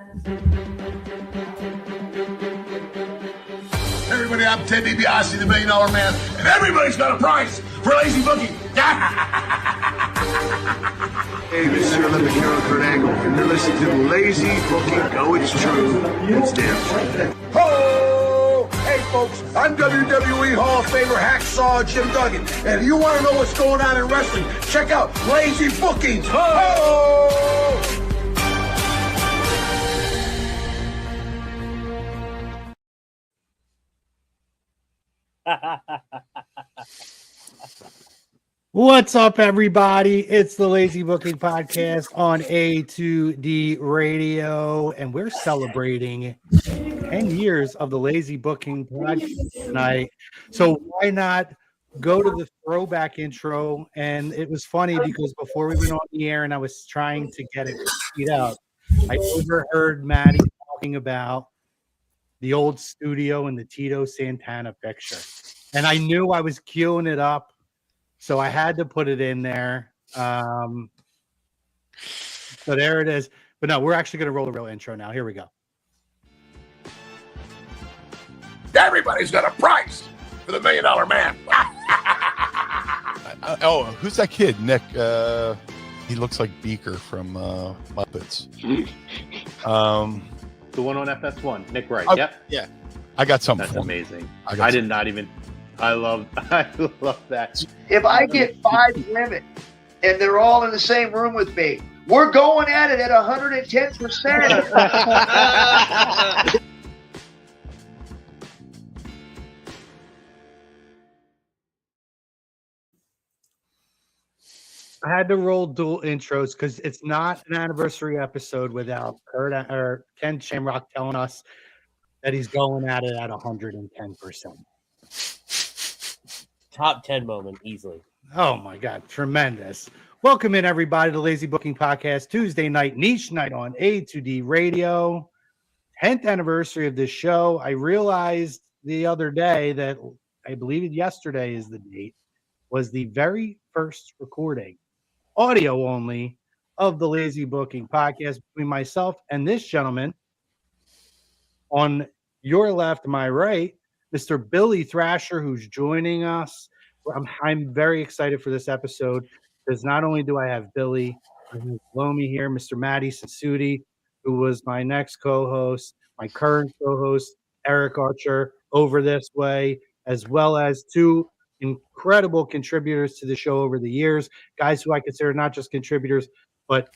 Everybody, I'm Ted DiBiase, the $1 Million Man, and everybody's got a price for lazy booking. Hey, this is your Olympic hero, Kurt Angle, and you're listening to Lazy Booking. No, it's true. It's damn true. Ho! Hey, folks, I'm WWE Hall of Famer Hacksaw Jim Duggan, and if you want to know what's going on in wrestling, check out Lazy Bookings. Ho! What's up, everybody? It's the Lazy Booking Podcast on A2D Radio, and we're celebrating 10 years of the Lazy Booking Podcast tonight. So why not go to the throwback intro? And it was funny because before we went on the air and I was trying to get it speed up, I overheard Maddie talking about the old studio and the Tito Santana picture. And I knew I was queuing it up, so I had to put it in there. So there it is. But no, we're actually going to roll the real intro now. Here we go. Everybody's got a price for the $1 Million Man. Oh, who's that kid? Nick. He looks like Beaker from Muppets. The one on FS1, Nick Wright. Yep. Yeah. I got something. That's for amazing. him. I did not even. I love that. If I get 5 women and they're all in the same room with me, we're going at it at 110%. I had to roll dual intros because it's not an anniversary episode without Kurt or Ken Shamrock telling us that he's going at it at 110%. Top 10 moment, easily. Oh, my God. Tremendous. Welcome in, everybody, to Lazy Booking Podcast, Tuesday night, niche night on A2D Radio. 10th anniversary of this show. I realized the other day that I believe yesterday is the date, was the very first recording, audio only, of the Lazy Booking Podcast between myself and this gentleman. On your left, my right, Mr. Billy Thrasher, who's joining us. I'm very excited for this episode because not only do I have Billy below me here, Mr. Matty Sassuti, who was my next co-host, my current co-host, Eric Archer, over this way, as well as 2 incredible contributors to the show over the years, guys who I consider not just contributors, but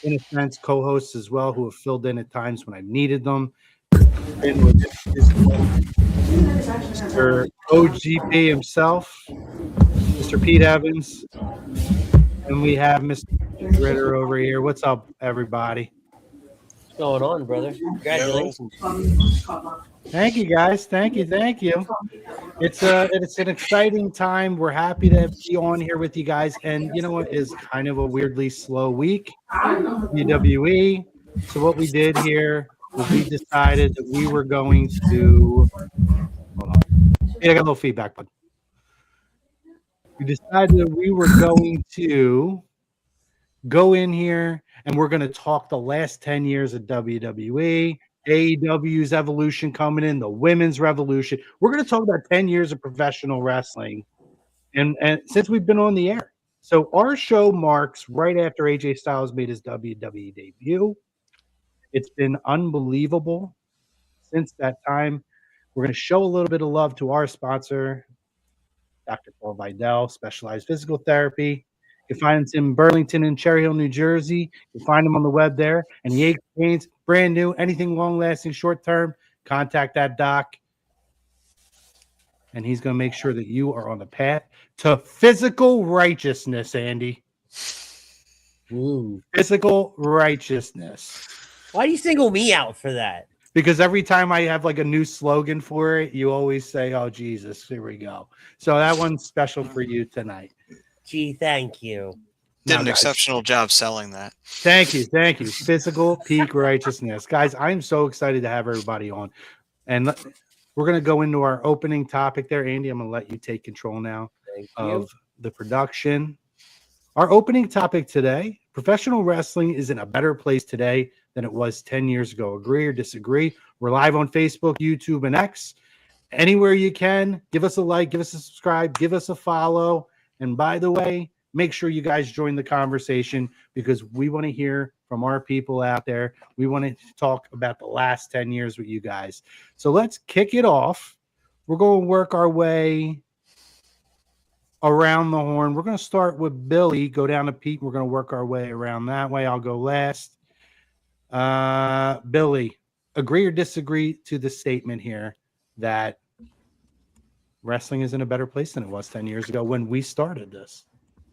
in a sense, co-hosts as well, who have filled in at times when I've needed them. Mr. OGP himself, Mr. Pete Evans, and we have Mr. Ritter over here. What's up, everybody? What's going on, brother? Congratulations. Thank you, guys. Thank you. It's an exciting time. We're happy to be on here with you guys. And you know what is kind of a weirdly slow week? WWE. So what we did here was we decided that we were going to. Hold on. Yeah, I got a little feedback, bud. We decided that we were going to go in here and we're going to talk the last 10 years of WWE, AEW's evolution coming in, the women's revolution. We're going to talk about 10 years of professional wrestling and since we've been on the air. So our show marks right after AJ Styles made his WWE debut. It's been unbelievable since that time. We're going to show a little bit of love to our sponsor, Dr. Paul Vidal, Specialized Physical Therapy. You can find him in Burlington and Cherry Hill, New Jersey. You can find him on the web there. And the aches, pains, brand new, anything long-lasting, short-term, contact that doc. And he's going to make sure that you are on the path to physical righteousness, Andy. Ooh. Physical righteousness. Why do you single me out for that? Because every time I have like a new slogan for it, you always say, oh, Jesus, here we go. So that one's special for you tonight. Gee, thank you. Did an exceptional job selling that. Thank you. Physical peak righteousness. Guys, I'm so excited to have everybody on. And we're going to go into our opening topic there. Andy, I'm going to let you take control now of the production. Our opening topic today, professional wrestling is in a better place today than it was 10 years ago. Agree or disagree? We're live on Facebook, YouTube, and X. Anywhere you can, give us a like, give us a subscribe, give us a follow. And by the way, make sure you guys join the conversation because we want to hear from our people out there. We want to talk about the last 10 years with you guys. So let's kick it off. We're going to work our way around the horn. We're going to start with Billy, go down to Pete. We're going to work our way around that way. I'll go last. Billy, agree or disagree to the statement here that wrestling is in a better place than it was 10 years ago when we started this?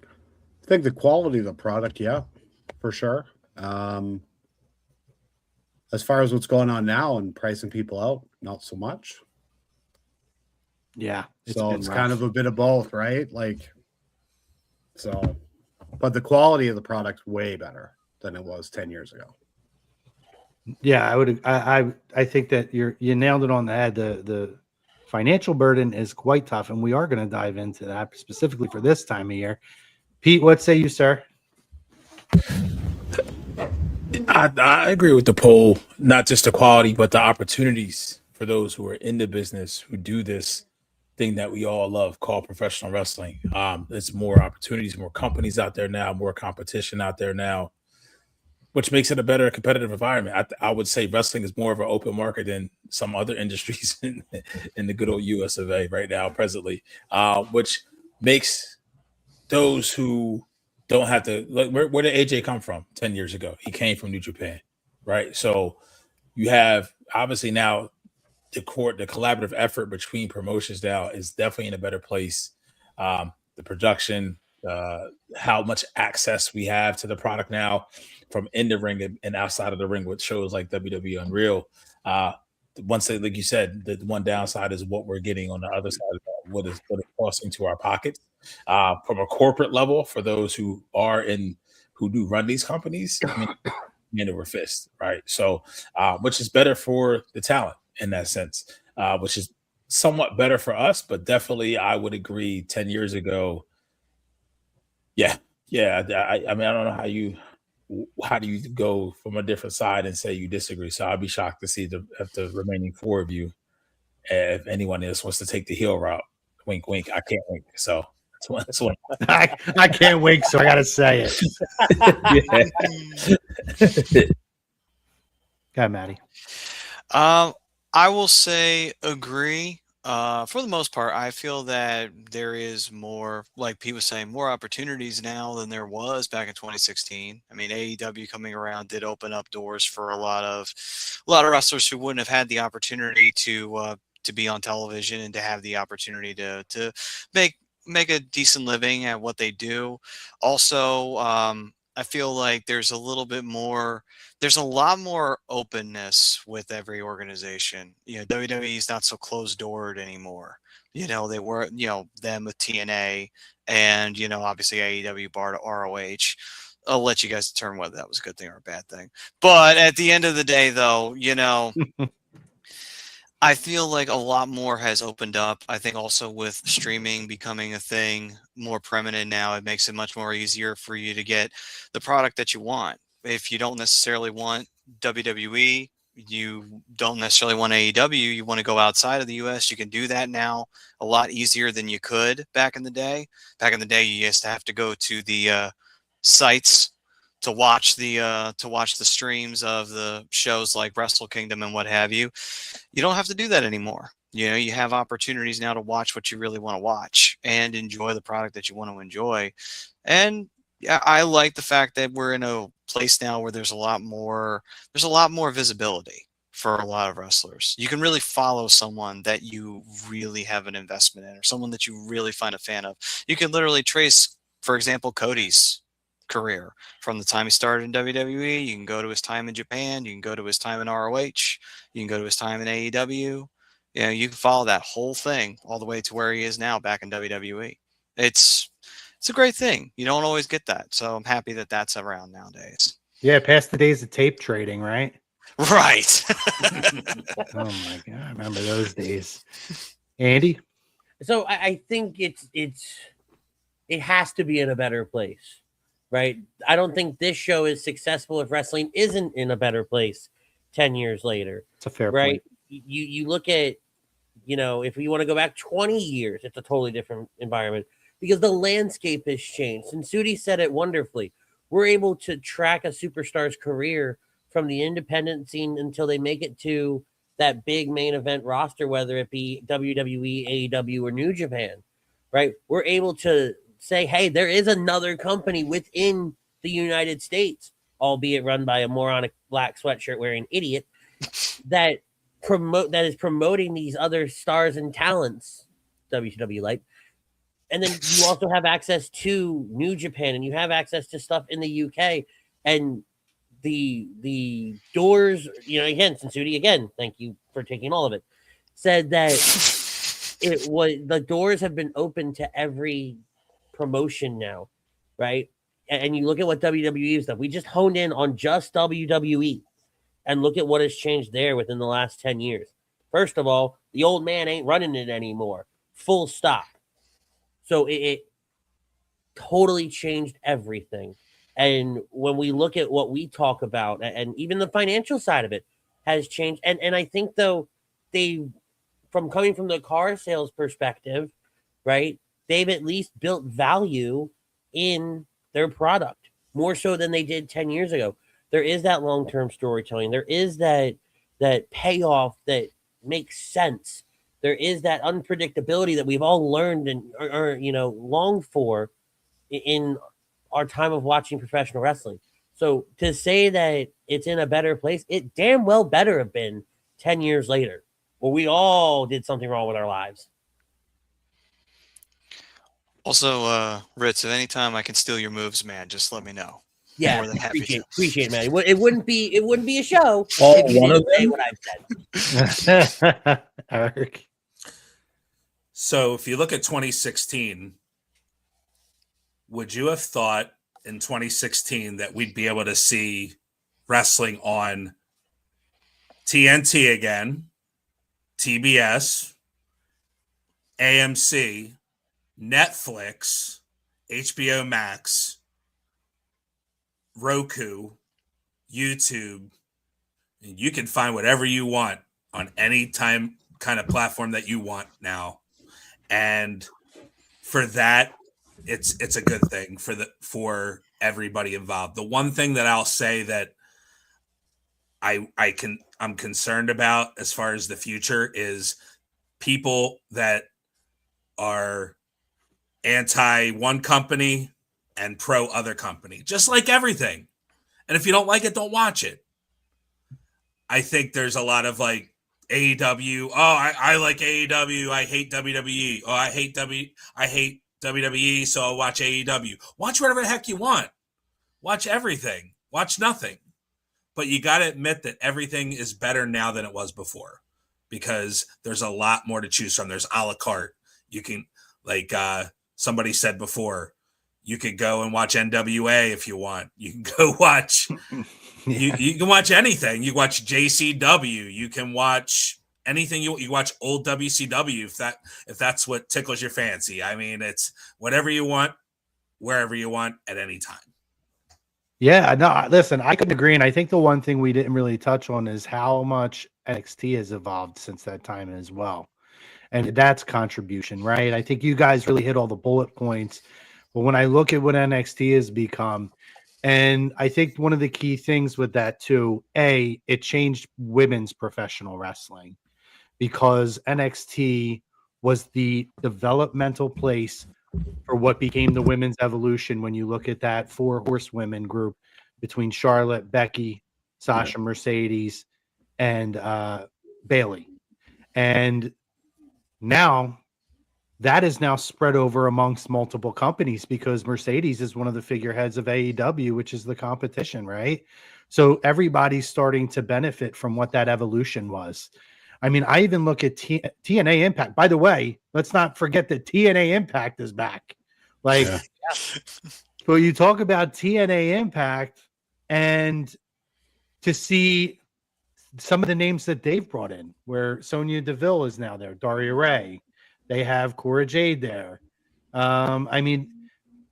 I think the quality of the product, yeah, for sure. As far as what's going on now and pricing people out, not so much. Yeah. It's kind of a bit of both, right? Like, so, but the quality of the product's way better than it was 10 years ago. Yeah, I think that you nailed it on the head. The financial burden is quite tough, and we are going to dive into that specifically for this time of year. Pete, what say you, sir? I agree with the poll, not just the quality, but the opportunities for those who are in the business, who do this thing that we all love called professional wrestling. There's more opportunities, more companies out there now, more competition out there now, which makes it a better competitive environment. I would say wrestling is more of an open market than some other industries in the good old US of A right now, presently, which makes those who don't have to, like, where did AJ come from 10 years ago? He came from New Japan, right? So you have obviously now the collaborative effort between promotions now is definitely in a better place. The production, how much access we have to the product now from in the ring and outside of the ring with shows like WWE Unreal. Once, like you said, the one downside is what we're getting on the other side of that, what is costing to our pockets. From a corporate level, for those who do run these companies, I mean, hand over fist, right? So, which is better for the talent in that sense, which is somewhat better for us, but definitely I would agree 10 years ago. Yeah. I mean, I don't know how do you go from a different side and say you disagree? So I'd be shocked to see if the remaining four of you, if anyone else wants to take the heel route. Wink, wink. I can't wink. So that's what I can't wink, so I got to say it. Go, Maddie. I will say agree. For the most part, I feel that there is more, like Pete was saying, more opportunities now than there was back in 2016. I mean, AEW coming around did open up doors for a lot of wrestlers who wouldn't have had the opportunity to be on television and to have the opportunity to make a decent living at what they do. Also, I feel like there's a lot more openness with every organization. You know, WWE is not so closed-doored anymore. You know, they were, them with TNA and, obviously AEW bar to ROH. I'll let you guys determine whether that was a good thing or a bad thing. But at the end of the day, though, I feel like a lot more has opened up. I think also with streaming becoming a thing more preeminent now, it makes it much more easier for you to get the product that you want. If you don't necessarily want WWE, you don't necessarily want AEW, you want to go outside of the US, you can do that now a lot easier than you could back in the day. Back in the day, you used to have to go to the sites to watch the streams of the shows like Wrestle Kingdom and what have you. You don't have to do that anymore. You have opportunities now to watch what you really want to watch and enjoy the product that you want to enjoy. And yeah, I like the fact that we're in a place now where there's a lot more visibility for a lot of wrestlers. You can really follow someone that you really have an investment in or someone that you really find a fan of. You can literally trace, for example, Cody's career from the time he started in WWE. You can go to his time in Japan, you can go to his time in ROH, you can go to his time in AEW. You can follow that whole thing all the way to where he is now back in WWE. It's a great thing. You don't always get that, so I'm happy that that's around nowadays. Yeah, past the days of tape trading, right? Right. Oh my god, I remember those days. Andy? So I think it has to be in a better place. right? I don't think this show is successful if wrestling isn't in a better place 10 years later. It's a fair right? point. You look at, if we want to go back 20 years, it's a totally different environment because the landscape has changed. And Sudi said it wonderfully. We're able to track a superstar's career from the independent scene until they make it to that big main event roster, whether it be WWE, AEW, or New Japan, right? We're able to say, hey, there is another company within the United States, albeit run by a moronic black sweatshirt wearing idiot, that is promoting these other stars and talents, WCW like. And then you also have access to New Japan, and you have access to stuff in the UK, and the doors, again, Sensudi, again, thank you for taking all of it, said that the doors have been open to every promotion now, right? And you look at what WWE is stuff. We just honed in on just WWE, and look at what has changed there within the last 10 years. First of all, the old man ain't running it anymore. Full stop. So it totally changed everything. And when we look at what we talk about, and even the financial side of it has changed. And I think, though, from coming from the car sales perspective, right, they've at least built value in their product more so than they did 10 years ago. There is that long-term storytelling. There is that payoff that makes sense. There is that unpredictability that we've all learned and longed for in our time of watching professional wrestling. So to say that it's in a better place, it damn well better have been 10 years later, where we all did something wrong with our lives. Also, Ritz, if any time I can steal your moves, man, just let me know. Yeah, more than happy appreciate it, man. It wouldn't be a show Oh, if you one didn't of say them? what I've said. Eric. So if you look at 2016, would you have thought in 2016 that we'd be able to see wrestling on TNT again, TBS, AMC, Netflix, HBO Max, Roku, YouTube? And you can find whatever you want on any kind of platform that you want now. And for that, it's a good thing for everybody involved. The one thing that I'll say that I'm concerned about as far as the future is people that are anti one company and pro other company, just like everything. And if you don't like it, don't watch it. I think there's a lot of like AEW. Oh, I like AEW. I hate WWE. Oh, I hate WWE, so I'll watch AEW. Watch whatever the heck you want. Watch everything. Watch nothing. But you got to admit that everything is better now than it was before, because there's a lot more to choose from. There's a la carte. You can, like somebody said before, you could go and watch NWA if you want. You can go watch. You can watch anything. You watch JCW. You can watch anything. You watch old WCW if that's what tickles your fancy. I mean, it's whatever you want, wherever you want, at any time. Yeah, no, listen, I couldn't agree. And I think the one thing we didn't really touch on is how much NXT has evolved since that time as well. And that's contribution, right? I think you guys really hit all the bullet points. But when I look at what NXT has become, and I think one of the key things with that too, it changed women's professional wrestling, because NXT was the developmental place for what became the women's evolution. When you look at that 4 horsewomen group between Charlotte, Becky, Sasha, Mercedes, and Bailey. And now that is now spread over amongst multiple companies, because Mercedes is one of the figureheads of AEW, which is the competition, right? So everybody's starting to benefit from what that evolution was. I mean, I even look at TNA Impact. By the way, let's not forget that TNA Impact is back. Like, so you talk about TNA Impact, and to see some of the names that they've brought in, where Sonya Deville is now there, Daria Ray. They have Cora Jade there. I mean,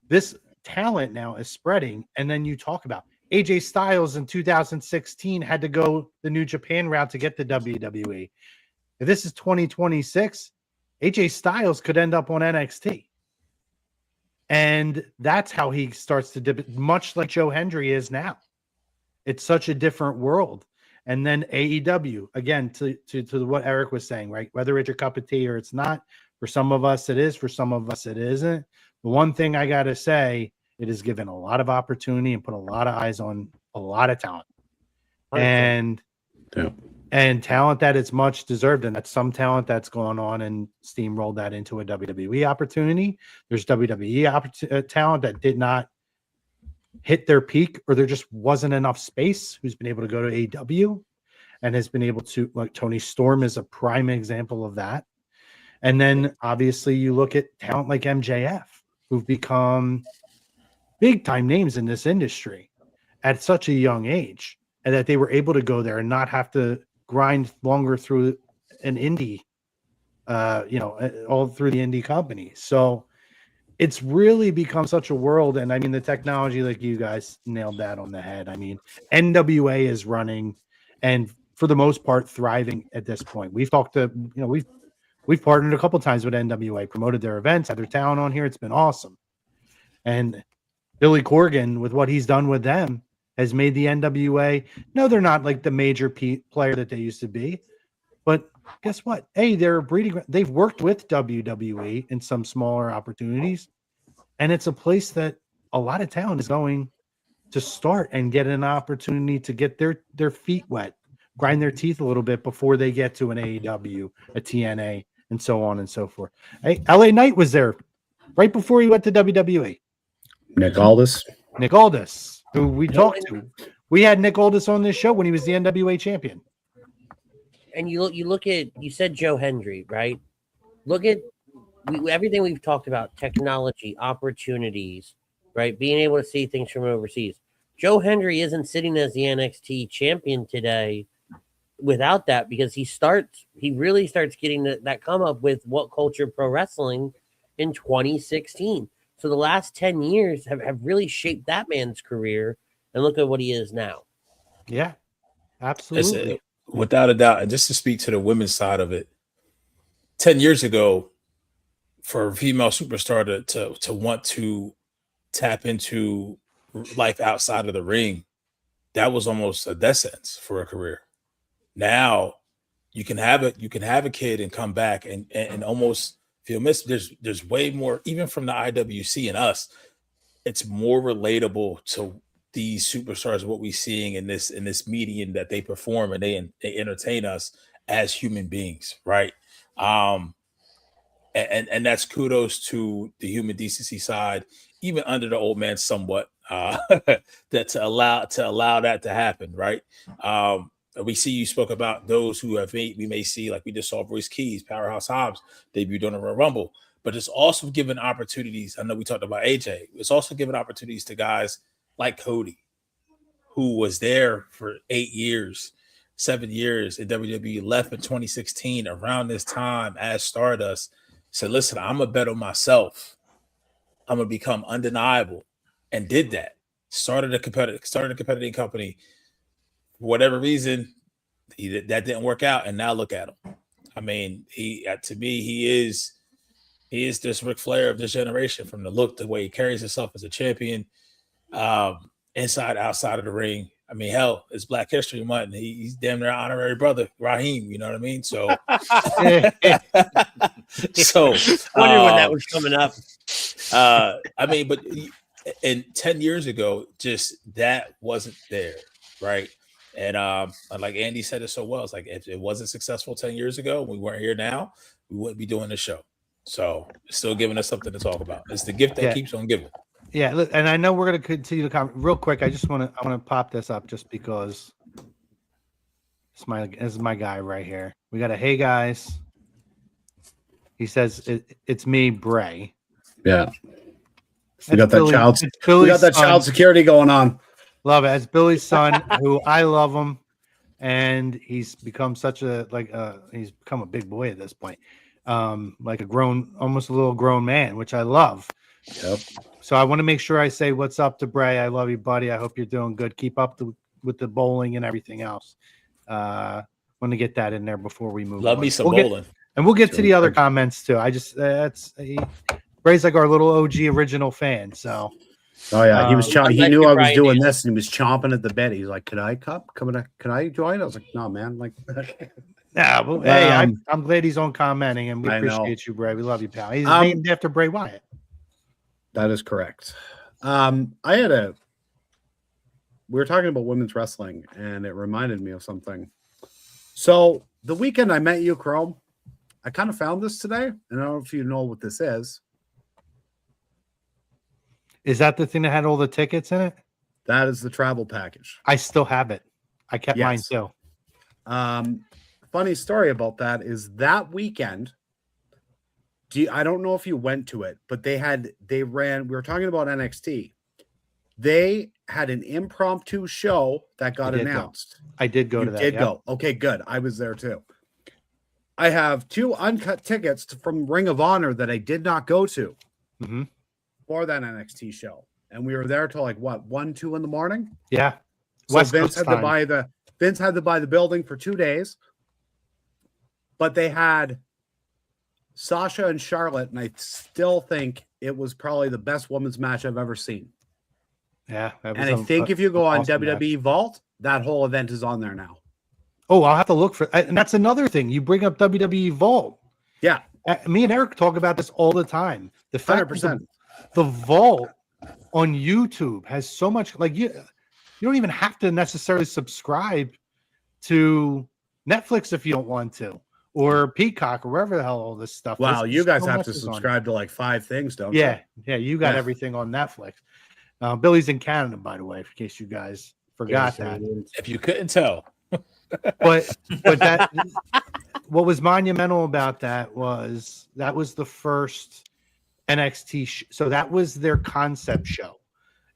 this talent now is spreading. And then you talk about AJ Styles in 2016 had to go the New Japan route to get the WWE. If this is 2026, AJ Styles could end up on NXT. And that's how he starts to dip it, much like Joe Hendry is now. It's such a different world. And then AEW, again, to what Eric was saying, right? Whether it's your cup of tea or it's not, for some of us it is, for some of us it isn't. The one thing I got to say, it has given a lot of opportunity and put a lot of eyes on a lot of talent. And talent that is much deserved. And that's some talent that's gone on and steamrolled that into a WWE opportunity. There's WWE talent that did not hit their peak, or there just wasn't enough space, who's been able to go to AEW and has been able to, like Tony Storm is a prime example of that. And then obviously you look at talent like MJF, who've become big time names in this industry at such a young age, and that they were able to go there and not have to grind longer through an indie, all through the indie company. So it's really become such a world. And I mean, the technology, like you guys nailed that on the head. I mean, NWA is running and for the most part thriving at this point. We've talked to, we've partnered a couple times with NWA, promoted their events, had their talent on here. It's been awesome. And Billy Corgan, with what he's done with them, has made the NWA. No, they're not like the major player that they used to be, but guess what? Hey, they're a breeding. They've worked with WWE in some smaller opportunities, and it's a place that a lot of talent is going to start and get an opportunity to get their feet wet, grind their teeth a little bit before they get to an AEW, a TNA, and so on and so forth. Hey, LA Knight was there right before he went to WWE. Nick Aldis, who we talked to. We had Nick Aldis on this show when he was the NWA champion. And you look at, you said Joe Hendry, right? Look at everything we've talked about, technology, opportunities, right? Being able to see things from overseas. Joe Hendry isn't sitting as the NXT champion today without that, because he really starts getting that come up with What Culture Pro Wrestling in 2016. So the last 10 years have really shaped that man's career, and look at what he is now. Yeah, absolutely. Without a doubt. And just to speak to the women's side of it, 10 years ago, for a female superstar to want to tap into life outside of the ring, that was almost a death sentence for a career. Now you can have a kid and come back and almost feel missed. There's way more, even from the IWC and us, it's more relatable to these superstars, what we're seeing in this medium that they perform, and they entertain us as human beings, right? And that's kudos to the human decency side, even under the old man somewhat, that to allow that to happen, right? We see you spoke about those who we may see, like we just saw Royce Keys, Powerhouse Hobbs debuted on the Royal Rumble, but it's also given opportunities. I know we talked about AJ. It's also given opportunities to guys like Cody, who was there for 8 years, 7 years in WWE, left in 2016 around this time as Stardust, said, listen, I'm going to bet on myself. I'm going to become undeniable, and did that. Started a competitive company. For whatever reason, that didn't work out, and now look at him. I mean, to me, he is this Ric Flair of this generation, from the look, the way he carries himself as a champion, inside, outside of the ring. I mean, hell, it's Black History Month, and he's damn near honorary brother, Raheem. You know what I mean? So, wondering when that was coming up. I mean, but 10 years ago, just that wasn't there, right? And like Andy said it so well, it's like if it wasn't successful 10 years ago, we weren't here now, we wouldn't be doing this show. So it's still giving us something to talk about. It's the gift that keeps on giving. Yeah, look, and I know we're going to continue to real quick. I want to pop this up just because this is my guy right here. We got a hey guys. He says it's me, Bray. Yeah, we got that child security going on. Love it. It's Billy's son, who I love him, and he's become he's become a big boy at this point, like almost a little grown man, which I love. Yep. So I want to make sure I say what's up to Bray. I love you, buddy. I hope you're doing good. Keep up with the bowling and everything else. Want to get that in there before we move. Love on. me some bowling. We'll get to the other comments too. I just Bray's like our little OG original fan. So. Oh yeah, he was. He knew I was doing Brian. this, and he was chomping at the bit. He's like, "Can I come? Can I join?" I was like, "No, man." Like, yeah. Well, hey, I'm glad he's on commenting, and we appreciate you, Bray. We love you, pal. He's named after Bray Wyatt. That is correct. We were talking about women's wrestling, and it reminded me of something. So the weekend I met you, Chrome, I kind of found this today, and I don't know if you know what this is. Is that the thing that had all the tickets in it? That is the travel package. I still have it. I kept mine too. Funny story about that is that weekend. I don't know if you went to it, but we were talking about NXT. They had an impromptu show that got announced. I did go to that. Did go. Okay, good. I was there too. I have 2 uncut tickets from Ring of Honor that I did not go to. Mm-hmm. For that NXT show, and we were there till like 1, 2 in the morning. Yeah, so Vince had to buy the building for 2 days, but they had Sasha and Charlotte, and I still think it was probably the best women's match I've ever seen. Yeah, and I think if you go on WWE Vault, that whole event is on there now. Oh, I'll have to look for, and that's another thing. You bring up WWE Vault. Yeah, me and Eric talk about this all the time. The fact 100%. The Vault on YouTube has so much, like you don't even have to necessarily subscribe to Netflix if you don't want to, or Peacock, or wherever the hell all this stuff. Wow, is. you guys have to subscribe to like 5 things, don't you? Yeah, you got everything on Netflix. Billy's in Canada, by the way, in case you guys forgot that. If you couldn't tell. but that what was monumental about that was the first NXT so that was their concept show.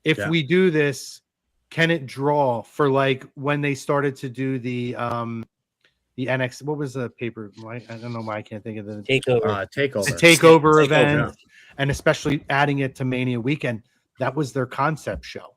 If we do this, can it draw for like when they started to do the NXT, what was the paper? I don't know why I can't think of the takeover the takeover event, and especially adding it to Mania weekend. That was their concept show,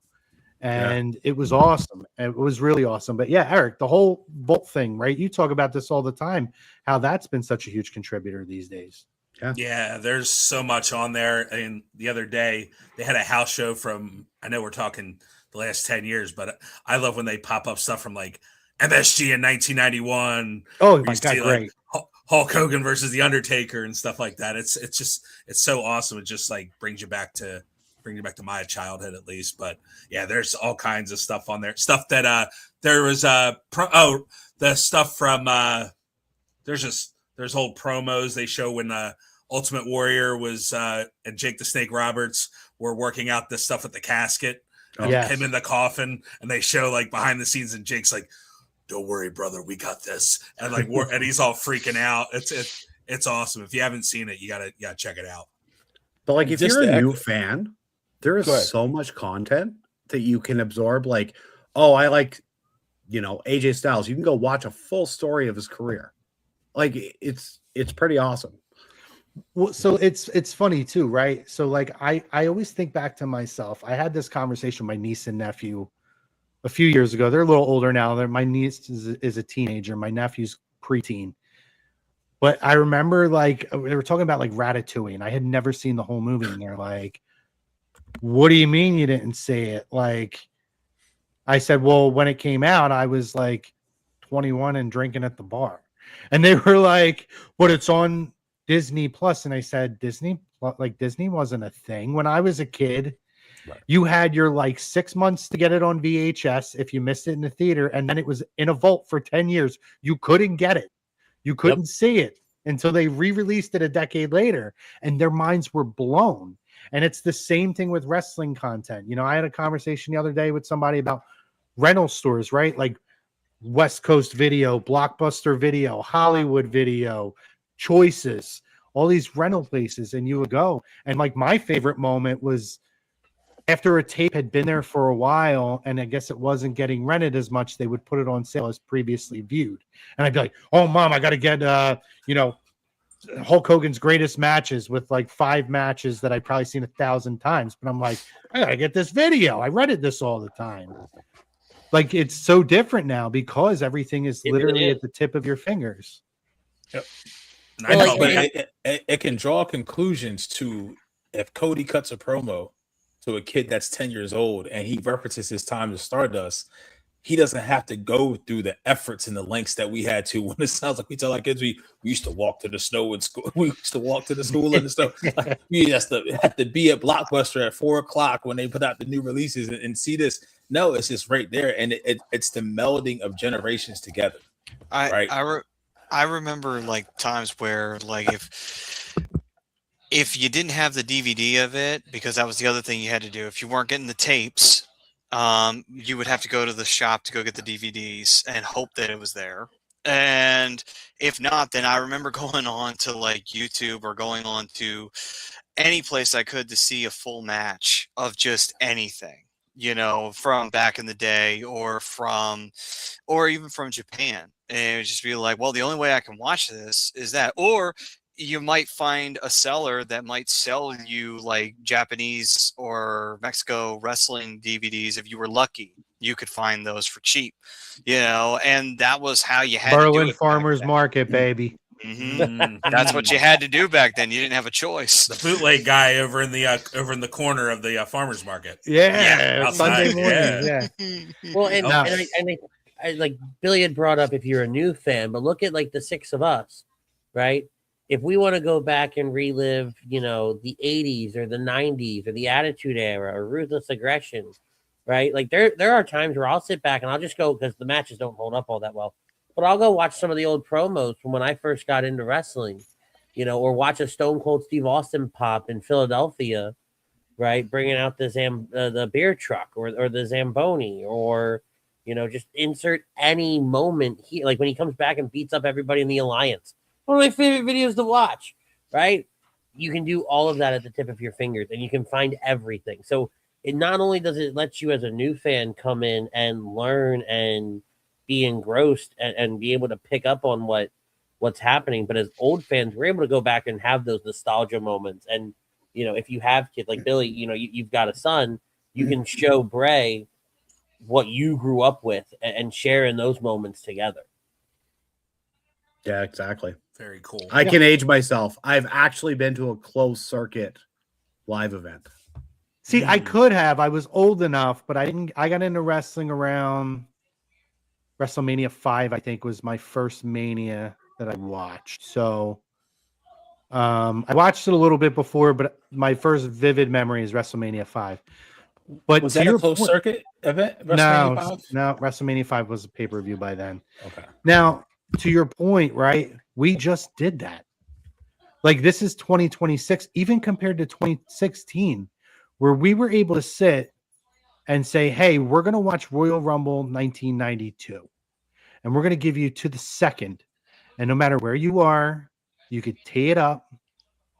and it was awesome. It was really awesome. But yeah, Eric, the whole Bolt thing, right? You talk about this all the time, how that's been such a huge contributor these days. Yeah, there's so much on there. And the other day they had a house show from, I know we're talking the last 10 years, but I love when they pop up stuff from like MSG in 1991. Oh my God, great. Like Hulk Hogan versus The Undertaker and stuff like that. It's so awesome. It just like brings you back to my childhood at least. But yeah, there's all kinds of stuff on there. Stuff that there was the stuff from there's old promos they show when Ultimate Warrior was and Jake the Snake Roberts were working out this stuff at the casket. Him in the coffin, and they show like behind the scenes, and Jake's like, "Don't worry, brother, we got this," and like and he's all freaking out. It's awesome. If you haven't seen it, you gotta check it out. But like, if you're a new fan, there is so much content that you can absorb. Like, oh, I like, AJ Styles. You can go watch a full story of his career. Like, it's pretty awesome. Well, so it's funny too, right? So like I always think back to myself. I had this conversation with my niece and nephew a few years ago. They're a little older now. My niece is a teenager. My nephew's preteen. But I remember like they were talking about like Ratatouille, and I had never seen the whole movie, and they're like, "What do you mean you didn't see it?" Like I said, "Well, when it came out, I was like 21 and drinking at the bar." And they were like, "What, it's on Disney Plus?" And I said, Disney wasn't a thing when I was a kid. Right. You had your like 6 months to get it on VHS if you missed it in the theater, and then it was in a vault for 10 years. You couldn't get it. You couldn't see it until they re-released it a decade later, and their minds were blown. And it's the same thing with wrestling content. I had a conversation the other day with somebody about rental stores, right? Like West Coast Video, Blockbuster Video, Hollywood Video, Choices, all these rental places, and you would go. And like my favorite moment was after a tape had been there for a while, and I guess it wasn't getting rented as much, they would put it on sale as previously viewed. And I'd be like, "Oh, Mom, I got to get, Hulk Hogan's greatest matches with like 5 matches that I've probably seen 1,000 times, but I'm like, I gotta get this video. I read this all the time. Like, it's so different now because everything is literally at the tip of your fingers. Yep. I know, But it can draw conclusions to if Cody cuts a promo to a kid that's 10 years old and he references his time to Stardust. He doesn't have to go through the efforts and the lengths that we had to. When it sounds like we tell our kids we used to walk to the snow in school. We used to walk to the school in the snow. Like, we have to be at Blockbuster at 4:00 when they put out the new releases and see this. No, it's just right there, and it's the melding of generations together. I remember like times where like if you didn't have the DVD of it, because that was the other thing you had to do. If you weren't getting the tapes, you would have to go to the shop to go get the DVDs and hope that it was there. And if not, then I remember going on to like YouTube or going on to any place I could to see a full match of just anything, you know, from back in the day or even from Japan. And it would just be like, well, the only way I can watch this is that, or you might find a seller that might sell you like Japanese or Mexico wrestling DVDs. If you were lucky, you could find those for cheap, you know, and that was how you had Berlin to do it Farmers Market, baby. That's what you had to do back then. You didn't have a choice. The bootleg guy over in the corner of the farmers market. Yeah, outside. Sunday morning. Yeah. Well, and I like Billy had brought up if you're a new fan, but look at like the 6 of us, right? If we want to go back and relive, you know, the 80s or the 90s or the Attitude Era or Ruthless Aggression, right? Like there are times where I'll sit back and I'll just go, because the matches don't hold up all that well, but I'll go watch some of the old promos from when I first got into wrestling, you know, or watch a Stone Cold Steve Austin pop in Philadelphia, right? Bringing out the beer truck or the Zamboni, or, you know, just insert any moment here. Like when he comes back and beats up everybody in the Alliance. One of my favorite videos to watch, right? You can do all of that at the tip of your fingers, and you can find everything. So it not only does it let you as a new fan come in and learn and be engrossed and be able to pick up on what's happening, but as old fans, we're able to go back and have those nostalgia moments. And, you know, if you have kids like Billy, you know, you've got a son, you can show Bray what you grew up with and share in those moments together. Yeah, exactly. Very cool. I can age myself. I've actually been to a closed circuit live event. See, I could have. I was old enough, but I didn't. I got into wrestling around WrestleMania 5, I think, was my first Mania that I watched. So I watched it a little bit before, but my first vivid memory is WrestleMania 5. But was that a closed circuit event? No, WrestleMania 5 was a pay-per-view by then. Okay. Now, to your point, right? We just did that. Like, this is 2026, even compared to 2016, where we were able to sit and say, hey, we're going to watch Royal Rumble 1992, and we're going to give you to the second. And no matter where you are, you could tee it up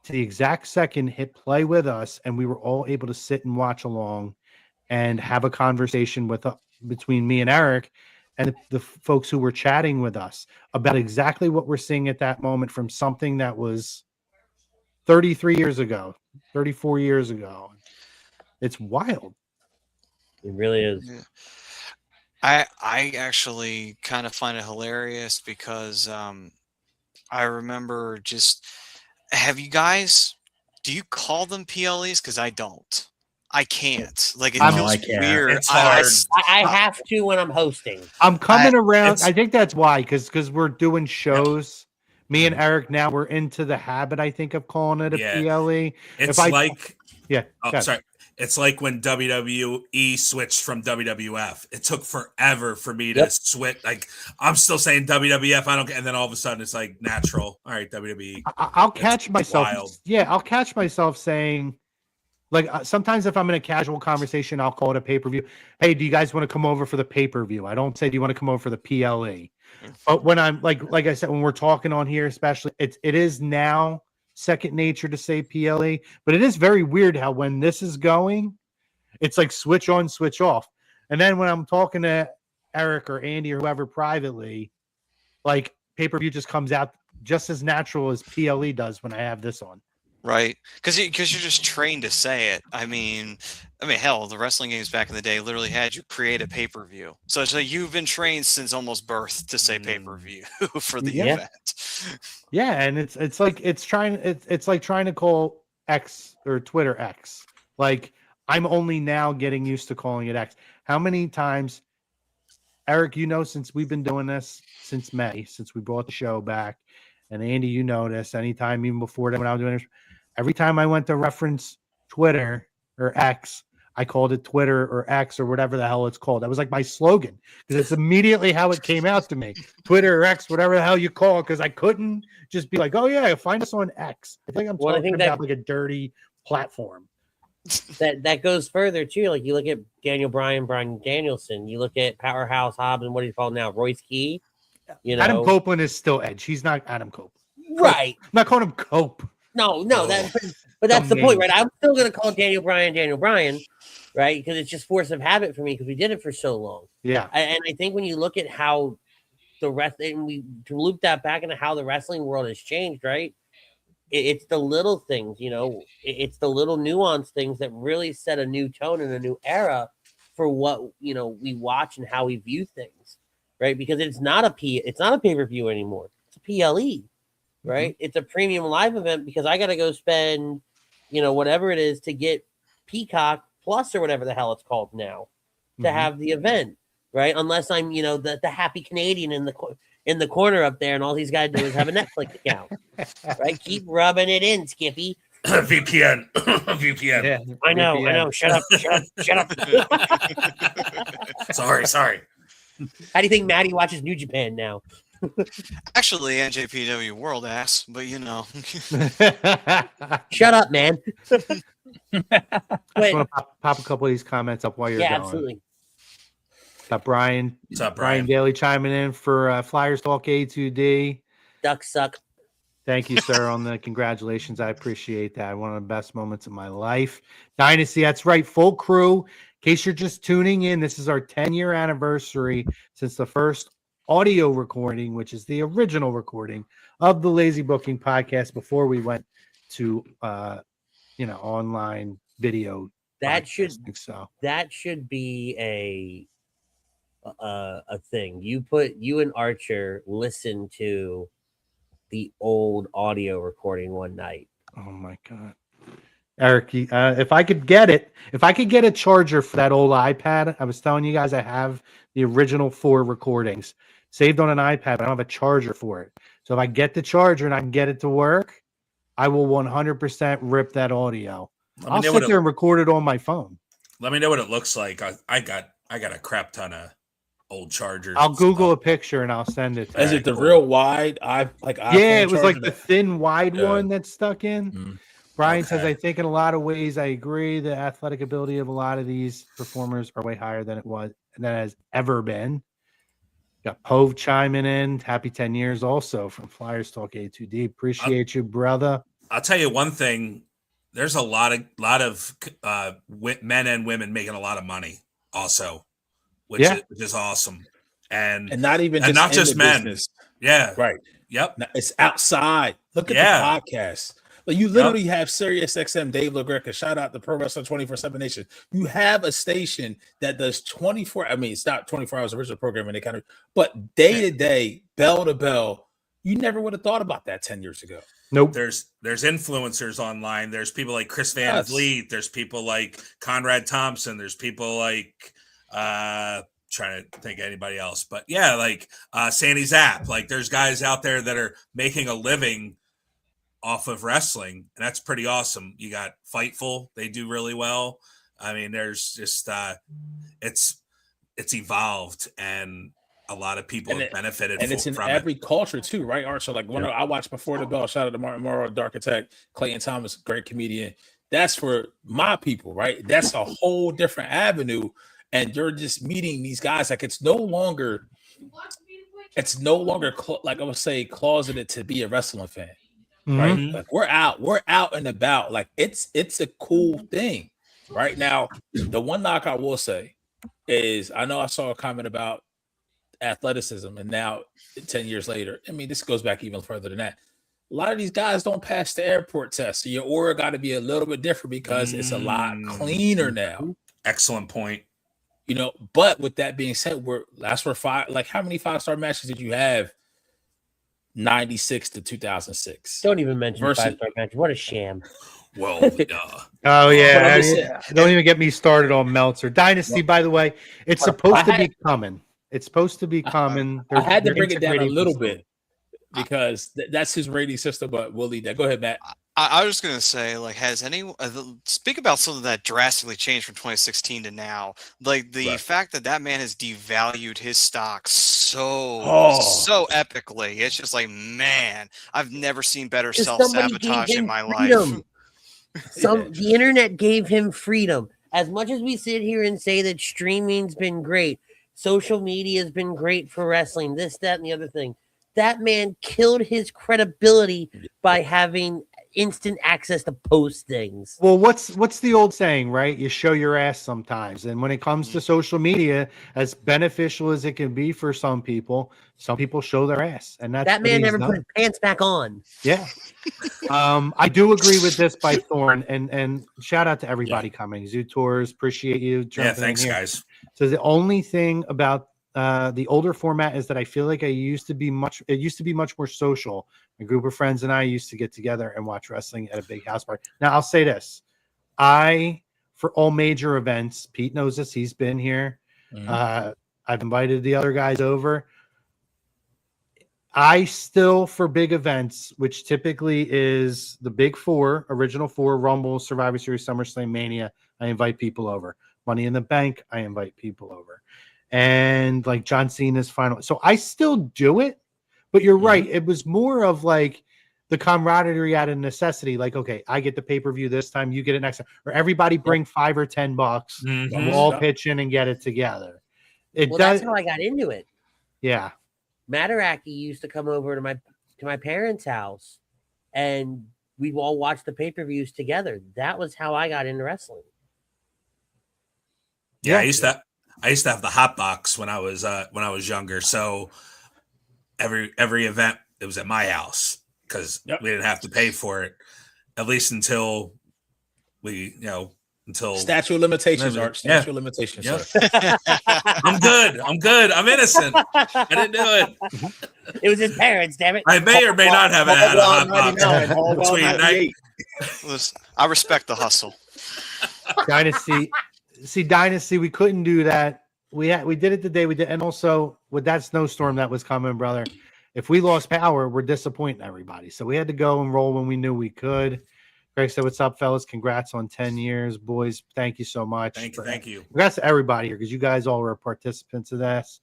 to the exact second, hit play with us, and we were all able to sit and watch along and have a conversation between me and Eric and the folks who were chatting with us about exactly what we're seeing at that moment from something that was 33 years ago, 34 years ago. It's wild. It really is. Yeah. I actually kind of find it hilarious because I remember do you call them PLEs? Because I don't. I can't. Like, it feels weird. It's hard. I have to when I'm hosting. I'm coming around. I think that's why, because we're doing shows. Yep. Me and Eric now we're into the habit, I think, of calling it a PLE. It's sorry. It's like when WWE switched from WWF. It took forever for me to switch. Like, I'm still saying WWF. I don't get, and then all of a sudden it's like natural. All right, WWE. I'll catch myself. Wild. Yeah, I'll catch myself saying, like, sometimes if I'm in a casual conversation, I'll call it a pay-per-view. Hey, do you guys want to come over for the pay-per-view? I don't say, do you want to come over for the PLE? But when I'm like I said, when we're talking on here, especially, it is now second nature to say PLE, but it is very weird how when this is going, it's like switch on, switch off. And then when I'm talking to Eric or Andy or whoever privately, like pay-per-view just comes out just as natural as PLE does when I have this on. Right, because you're just trained to say it. I mean, hell, the wrestling games back in the day literally had you create a pay-per-view. So it's like you've been trained since almost birth to say pay-per-view for the event. Yeah, and it's like it's like trying to call X or Twitter X. Like I'm only now getting used to calling it X. How many times, Eric, since we've been doing this since May, since we brought the show back, and Andy, this anytime even before that when I was doing this, every time I went to reference Twitter or X, I called it Twitter or X or whatever the hell it's called. That was like my slogan because it's immediately how it came out to me. Twitter or X, whatever the hell you call it, because I couldn't just be like, oh yeah, find us on X. I think I'm talking about like a dirty platform. That goes further too. Like you look at Daniel Bryan, Bryan Danielson. You look at Powerhouse Hobbs and what he's called now, Royce Key. Adam Copeland is still Edge. He's not Adam Copeland. Right. I'm not calling him Cope. No, but that's the point, right? I'm still going to call Daniel Bryan, right? Because it's just force of habit for me because we did it for so long. Yeah. And I think when you look at how the wrestling, to loop that back into how the wrestling world has changed, right? It's the little things, it's the little nuanced things that really set a new tone and a new era for what, we watch and how we view things, right? Because it's not a pay-per-view anymore. It's a PLE. Right, it's a premium live event because I got to go spend, whatever it is to get Peacock Plus or whatever the hell it's called now to have the event, right? Unless I'm, the happy Canadian in the corner up there, and all he's got to do is have a Netflix account, right? Keep rubbing it in, Skippy. VPN, VPN. Yeah, I know. Shut up. Sorry. How do you think Maddie watches New Japan now? Actually, NJPW World ass, but Shut up, man. I just want to pop a couple of these comments up while you're going. Absolutely. Got Brian. What's up, Brian? Daly chiming in for Flyers Talk A2D. Ducks suck. Thank you, sir, on the congratulations. I appreciate that. One of the best moments of my life. Dynasty, that's right. Full crew. In case you're just tuning in, this is our 10-year anniversary since the first audio recording, which is the original recording of the Lazy Booking podcast before we went to online video. That should be a thing. You and Archer listen to the old audio recording one night. Oh my god. Eric, if I could get a charger for that old iPad, I was telling you guys I have the original 4 recordings saved on an iPad, but I don't have a charger for it. So if I get the charger and I can get it to work, I will 100% rip that audio. I'll sit there and record it on my phone. Let me know what it looks like. I got a crap ton of old chargers. I'll Google a picture and I'll send it. Is it the real wide? It was like the thin wide one that's stuck in. Mm-hmm. Brian says, I think in a lot of ways, I agree. The athletic ability of a lot of these performers are way higher than it has ever been. Got Pove chiming in. Happy 10 years also from Flyers Talk A2D. Appreciate you, brother. I'll tell you one thing. There's a lot of men and women making a lot of money also, which is awesome. And not just men. Business. Yeah. Right. Yep. It's outside. Look at the podcast. Like you literally have Sirius XM, Dave LaGreca. Shout out to Pro Wrestling 24/7 Nation. You have a station that does 24. I mean, it's not 24 hours original programming. But day to day, bell to bell. You never would have thought about that 10 years ago. Nope. There's influencers online. There's people like Chris Van Vliet. There's people like Conrad Thompson. There's people like trying to think of anybody else. But yeah, like Sandy Zapp. Like there's guys out there that are making a living off of wrestling, and that's pretty awesome. You got Fightful, they do really well. I mean, there's just it's evolved, and a lot of people have benefited and it's in every culture too, right, Art? So like when I watched Before the Bell, shout out to Martin Morrow, Dark Attack, Clayton Thomas, great comedian. That's for my people, right? That's a whole different avenue, and you're just meeting these guys. Like it's no longer like I would say closeted to be a wrestling fan. Right, like we're out and about. Like it's a cool thing. Right now, the one knock I will say is I know I saw a comment about athleticism, and now 10 years later, I mean, this goes back even further than that. A lot of these guys don't pass the airport test, so your aura got to be a little bit different because it's a lot cleaner now. Excellent point. You know, but with that being said, that's where how many 5-star matches did you have? 96 to 2006. Don't even mention 5-star match. What a sham. Well, oh yeah, don't even get me started on Meltzer Dynasty. By the way, it's supposed to be coming. It's supposed to be coming. I had to bring it down a little bit because that's his rating system. But we'll leave that. Go ahead, Matt. I was just gonna say, like, has anyone speak about something that drastically changed from 2016 to now? Like the fact that man has devalued his stock so epically. It's just like, man, I've never seen better self-sabotage in my life. The internet gave him freedom. As much as we sit here and say that streaming's been great, social media has been great for wrestling, this, that, and the other thing. That man killed his credibility by having instant access to post things. Well, what's the old saying, right? You show your ass sometimes. And when it comes to social media, as beneficial as it can be for some people show their ass. And that man never put his pants back on. Yeah. I do agree with this by Thorne, and shout out to everybody coming. Zoo Tours, appreciate you. Yeah, thanks, guys. So the only thing about the older format is that I feel like it used to be much more social. A group of friends and I used to get together and watch wrestling at a big house party. Now I'll say this. For all major events, Pete knows this, he's been here. I've invited the other guys over. I still, for big events, which typically is the big four, original four, Rumble, Survivor Series, SummerSlam, Mania, I invite people over. Money in the Bank, I invite people over. And like John Cena's final. So I still do it, but you're right. It was more of like the camaraderie out of necessity. Like, okay, I get the pay-per-view this time, you get it next time. Or everybody bring $5 or $10. We'll all pitch in and get it together. That's how I got into it. Yeah. Mataraki used to come over to my parents' house, and we'd all watch the pay-per-views together. That was how I got into wrestling. Yeah, I used to have the hot box when I was younger. So every event, it was at my house because we didn't have to pay for it, at least until statute of limitations, Art. Statute of limitations. Sir. I'm good. I'm innocent. I didn't do it. It was his parents, damn it. I may or may not have had a hot box between night. Listen, I respect the hustle. Dynasty, we couldn't do that. We did it the day we did, and also with that snowstorm that was coming, brother. If we lost power, we're disappointing everybody. So we had to go and roll when we knew we could. Greg said, "What's up, fellas? Congrats on 10 years, boys. Thank you so much. Thank you. Congrats to everybody here because you guys all were participants of this."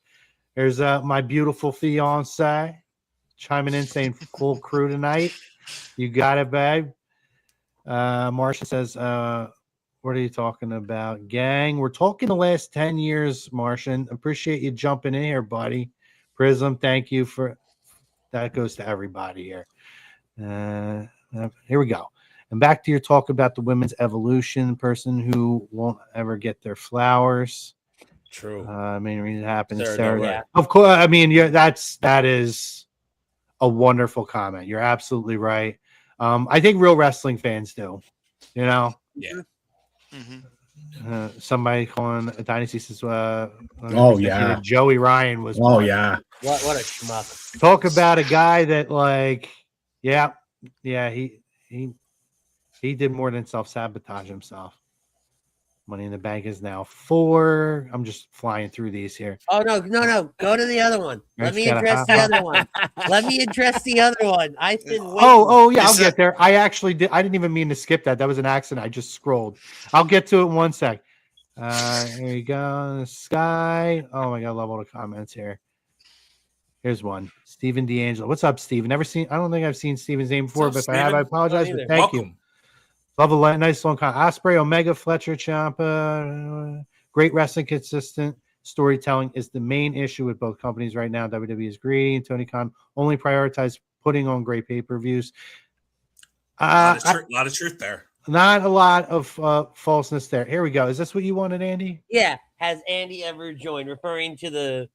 There's my beautiful fiance chiming in saying, "Full crew tonight. You got it, babe." Marcia says, "What are you talking about, gang? We're talking the last 10 years, Martian. Appreciate you jumping in here, buddy. Prism, thank you for that. Goes to everybody here. Here we go. And back to your talk about the women's evolution, person who won't ever get their flowers. True. Main reason it happens. Sarah, yeah. Of course. I mean, that is a wonderful comment. You're absolutely right. I think real wrestling fans do. You know. Yeah. Somebody calling a Dynasty says, Joey Ryan was. Oh, yeah. What a schmuck. Talk about a guy that, like, he did more than self-sabotage himself. Money in the Bank is now 4. I'm just flying through these here. Oh, no. Go to the other one. Let me address the other one. I've been waiting. I'll get there. I actually did. I didn't even mean to skip that. That was an accident. I just scrolled. I'll get to it in 1 sec. Here you go. Sky. Oh, my God. I love all the comments here. Here's one. Steven D'Angelo. What's up, Steven? I don't think I've seen Steven's name before, but if I have, I apologize. But thank you. Love a nice long comment. Osprey, Omega, Fletcher, Ciampa. Great wrestling, consistent storytelling is the main issue with both companies right now. WWE is greedy, and Tony Khan only prioritizes putting on great pay-per-views. A lot of truth there. Not a lot of falseness there. Here we go. Is this what you wanted, Andy? Yeah. Has Andy ever joined? Referring to the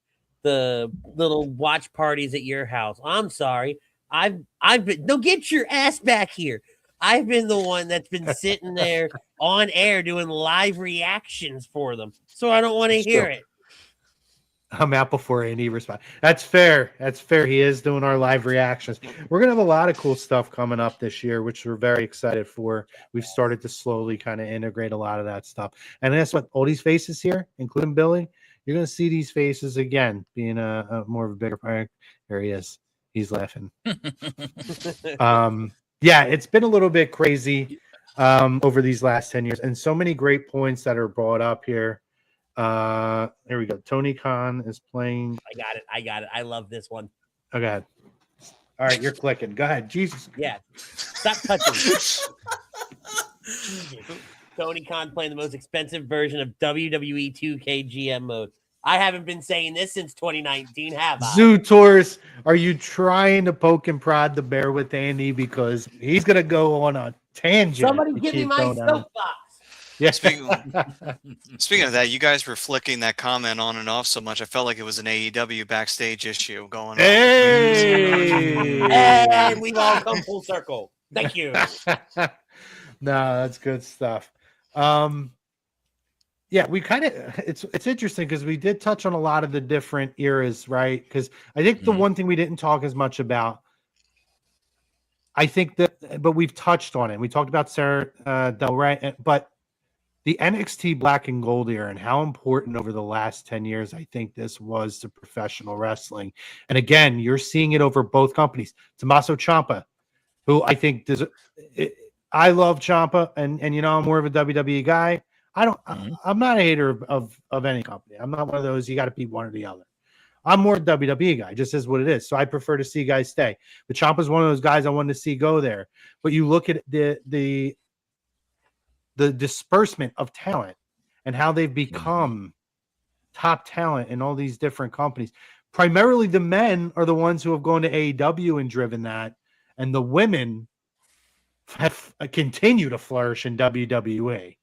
the little watch parties at your house. I'm sorry. I've been no get your ass back here. I've been the one that's been sitting there on air doing live reactions for them. So I don't want to hear it. I'm out before any response. That's fair. That's fair. He is doing our live reactions. We're gonna have a lot of cool stuff coming up this year, which we're very excited for. We've started to slowly kind of integrate a lot of that stuff. And that's what all these faces here, including Billy, you're gonna see these faces again, being a more of a bigger part. There he is. He's laughing. Yeah, it's been a little bit crazy over these last 10 years, and so many great points that are brought up here. There we go. Tony Khan is playing. I got it. I love this one. Oh, go ahead. All right, you're clicking. Go ahead. Jesus. Yeah. Stop touching. Tony Khan playing the most expensive version of WWE 2K GM mode. I haven't been saying this since 2019, have I? Zoo Tours, are you trying to poke and prod the bear with Andy because he's gonna go on a tangent? Somebody give me my soapbox. Yeah. Speaking of that, you guys were flicking that comment on and off so much. I felt like it was an AEW backstage issue going on. Hey, and we've all come full circle. Thank you. No, that's good stuff. Yeah, we kind of it's interesting because we did touch on a lot of the different eras, right? Because I think the one thing we didn't talk as much about, I think that, but we've touched on it. We talked about Sarah Del Rey, but the NXT Black and Gold era and how important over the last 10 years I think this was to professional wrestling. And again, you're seeing it over both companies. Tommaso Ciampa, who I think does. I love Ciampa, and you know I'm more of a WWE guy. I'm not a hater of any company. I'm not one of those you got to beat one or the other. I'm more a WWE guy, just is what it is. So I prefer to see guys stay. But Ciampa's one of those guys I wanted to see go there. But you look at the disbursement of talent and how they've become top talent in all these different companies. Primarily the men are the ones who have gone to AEW and driven that, and the women have continue to flourish in WWE.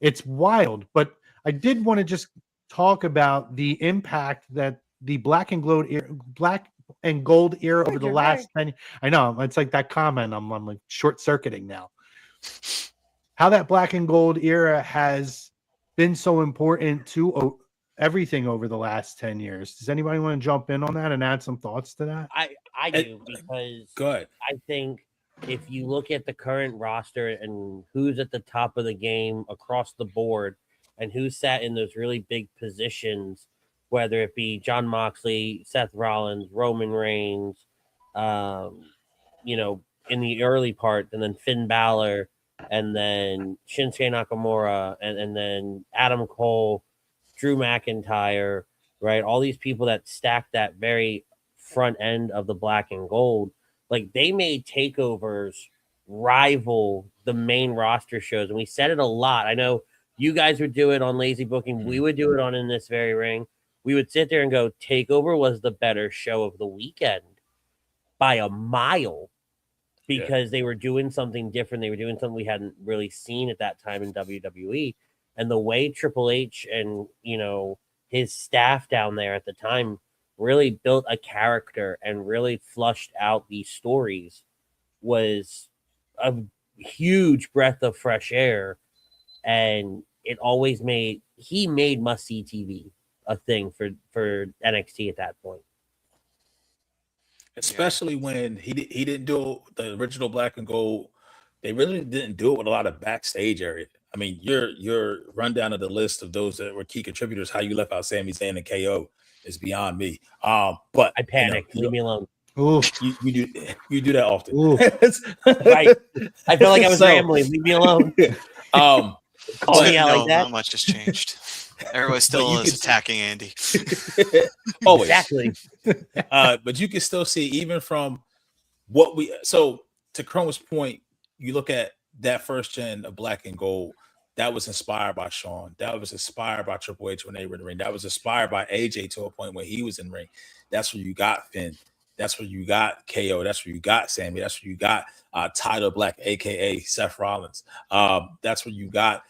It's wild, but I did want to just talk about the impact that the Black and Gold era over the last 10. I know it's like that comment. I'm like short circuiting now. How that Black and Gold era has been so important to everything over the last 10 years. Does anybody want to jump in on that and add some thoughts to that? I do, because good. I think if you look at the current roster and who's at the top of the game across the board and who sat in those really big positions, whether it be John Moxley, Seth Rollins, Roman Reigns, you know, in the early part, and then Finn Balor, and then Shinsuke Nakamura, and then Adam Cole, Drew McIntyre, right? All these people that stacked that very front end of the Black and Gold. Like, they made takeovers rival the main roster shows. And we said it a lot. I know you guys would do it on Lazy Booking. We would do it on In This Very Ring. We would sit there and go, Takeover was the better show of the weekend by a mile, because they were doing something different. They were doing something we hadn't really seen at that time in WWE. And the way Triple H and, you know, his staff down there at the time really built a character and really flushed out these stories was a huge breath of fresh air. And it always made must-see TV a thing for NXT at that point. Especially when he didn't do the original Black and Gold. They really didn't do it with a lot of backstage area. I mean, your rundown of the list of those that were key contributors, how you left out Sami Zayn and KO is beyond me. But I panicked. Leave me alone. Ooh, you do that often. Right. I feel like I was rambling. Leave me alone. Call me out like that. Not much has changed. Everyone still is attacking Andy. Always. Exactly. But you can still see, even from what we, so to Chrome's point, you look at that first gen of Black and Gold, that was inspired by Shawn. That was inspired by Triple H when they were in the ring. That was inspired by AJ to a point when he was in the ring. That's where you got Finn. That's where you got KO. That's where you got Sammy. That's where you got Tyler Black, aka Seth Rollins. That's where you got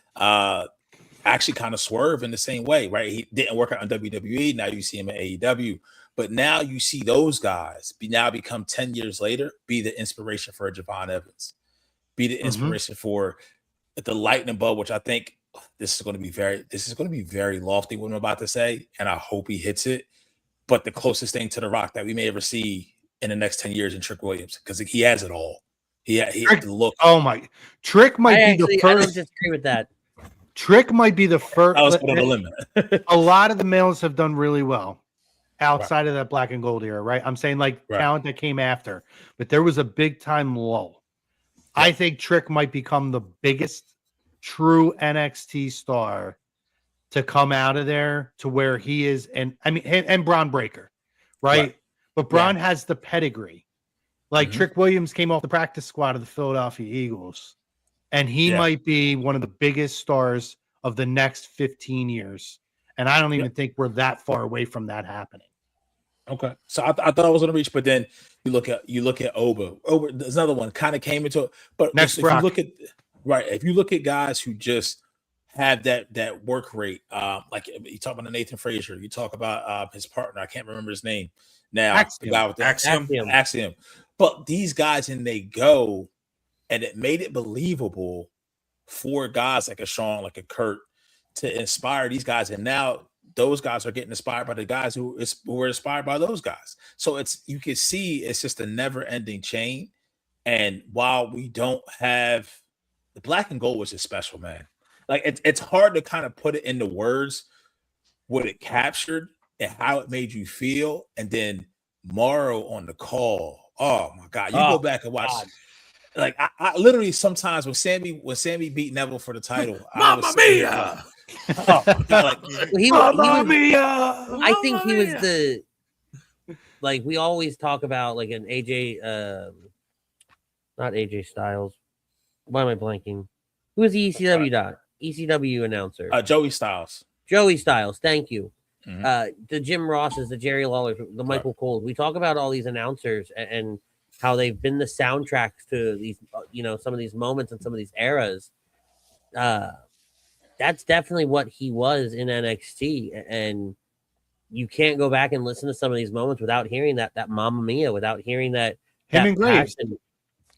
actually kind of swerve in the same way, right? He didn't work out on WWE. Now you see him in AEW. But now you see those guys now become 10 years later, be the inspiration for a Javon Evans, be the inspiration for the lightning bug, which I think this is going to be very lofty what I'm about to say, and I hope he hits it. But the closest thing to The Rock that we may ever see in the next 10 years in Trick Williams, because he has it all. He Trick, the look. Oh my! Trick might be the I don't first. disagree with that. Trick might be the first. I was going to limit. A lot of the males have done really well outside of that black and gold era, right? I'm saying like talent that came after, but there was a big time lull. Yeah. I think Trick might become the biggest true NXT star to come out of there to where he is, and I mean, and Braun Breaker, right? But Braun has the pedigree. Like Trick Williams came off the practice squad of the Philadelphia Eagles, and he might be one of the biggest stars of the next 15 years. And I don't even think we're that far away from that happening. Okay, so I thought I was going to reach, but then you look at Oba. There's another one kind of came into it, but if you look at guys who just have that work rate, like you talk about Nathan Frazier, you talk about his partner, I can't remember his name now, Axiom. the guy with the Axiom. But these guys, and they go, and it made it believable for guys like a Sean, like a Kurt, to inspire these guys, and now those guys are getting inspired by the guys who were inspired by those guys. So you can see it's just a never-ending chain. And while we don't have the black and gold, was just special, man. Like it's hard to kind of put it into words what it captured and how it made you feel. And then Morrow on the call. Oh my God. You go back and watch. God. Like I literally sometimes when Sammy beat Neville for the title, Mamma Mia! Mamma Mia! I think he was the, like, we always talk about like an AJ, not AJ Styles. Why am I blanking? Who is the ECW announcer? Joey Styles. Joey Styles. Thank you. The Jim Rosses, the Jerry Lawlers, the Michael Coles. We talk about all these announcers and how they've been the soundtracks to these, some of these moments and some of these eras. That's definitely what he was in NXT. And you can't go back and listen to some of these moments without hearing that Mamma Mia, without hearing that. Him and Graves.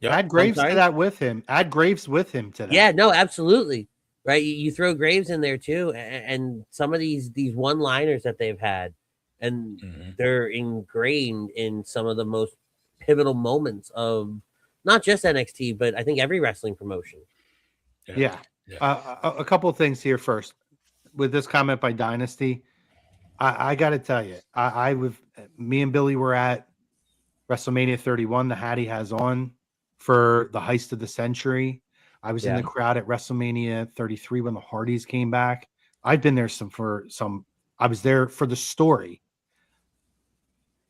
Add Graves to that with him. Add Graves with him to that. Yeah, no, absolutely. Right. You throw Graves in there too. And some of these one-liners that they've had, and they're ingrained in some of the most pivotal moments of not just NXT, but I think every wrestling promotion. Yeah. A couple of things here first. With this comment by Dynasty, I got to tell you, me and Billy were at WrestleMania 31, the hat he has on for the heist of the century. I was in the crowd at WrestleMania 33 when the Hardys came back. I've been there I was there for the story.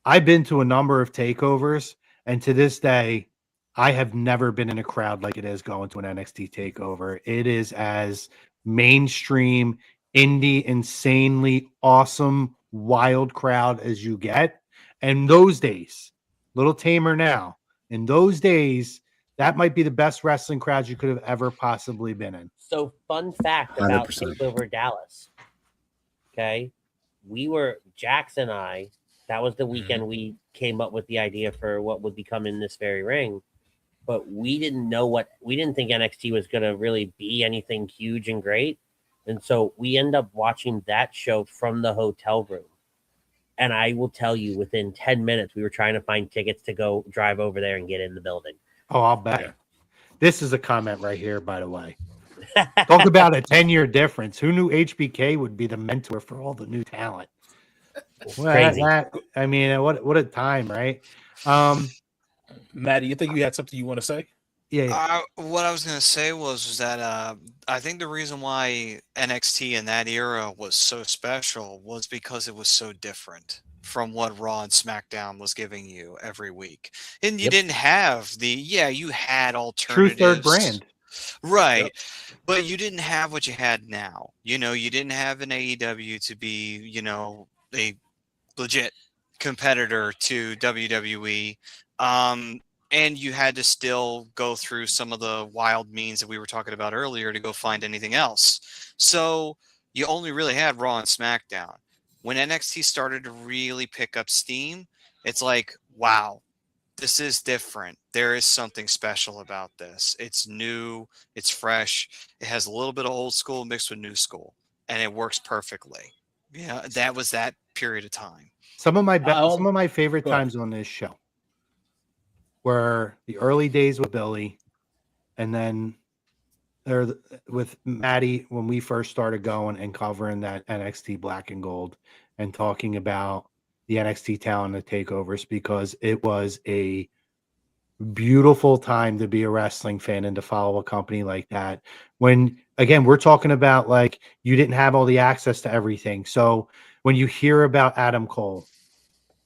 I've been to a number of takeovers, and to this day, I have never been in a crowd like it is going to an NXT takeover. It is as mainstream, indie, insanely awesome, wild crowd as you get. And those days, little tamer now, in those days, that might be the best wrestling crowd you could have ever possibly been in. So, fun fact about 100%. Takeover Dallas. Okay. Jax and I, that was the weekend we came up with the idea for what would become In This Very Ring. But we didn't think NXT was going to really be anything huge and great. And so we end up watching that show from the hotel room. And I will tell you, within 10 minutes, we were trying to find tickets to go drive over there and get in the building. Oh, I'll bet. Yeah. This is a comment right here, by the way. Talk about a 10-year difference. Who knew HBK would be the mentor for all the new talent? Crazy. I mean, what a time, right? Maddie, you think you had something you want to say? Yeah. What I was going to say was that I think the reason why NXT in that era was so special was because it was so different from what Raw and SmackDown was giving you every week. And you didn't have you had alternatives. True third brand. Right. Yep. But you didn't have what you had now. You didn't have an AEW to be, a legit competitor to WWE. and you had to still go through some of the wild means that we were talking about earlier to go find anything else. So you only really had Raw and SmackDown. When NXT started to really pick up steam, it's like, wow, this is different. There is something special about this. It's new, it's fresh, it has a little bit of old school mixed with new school, and it works perfectly. Yeah, that was that period of time. Some of my I'll- some of my favorite Go ahead. times on this show were the early days with Billy, and then with Maddie when we first started going and covering that NXT Black and Gold and talking about the NXT talent and the takeovers, because it was a beautiful time to be a wrestling fan and to follow a company like that. When again, we're talking about like you didn't have all the access to everything. So when you hear about Adam Cole,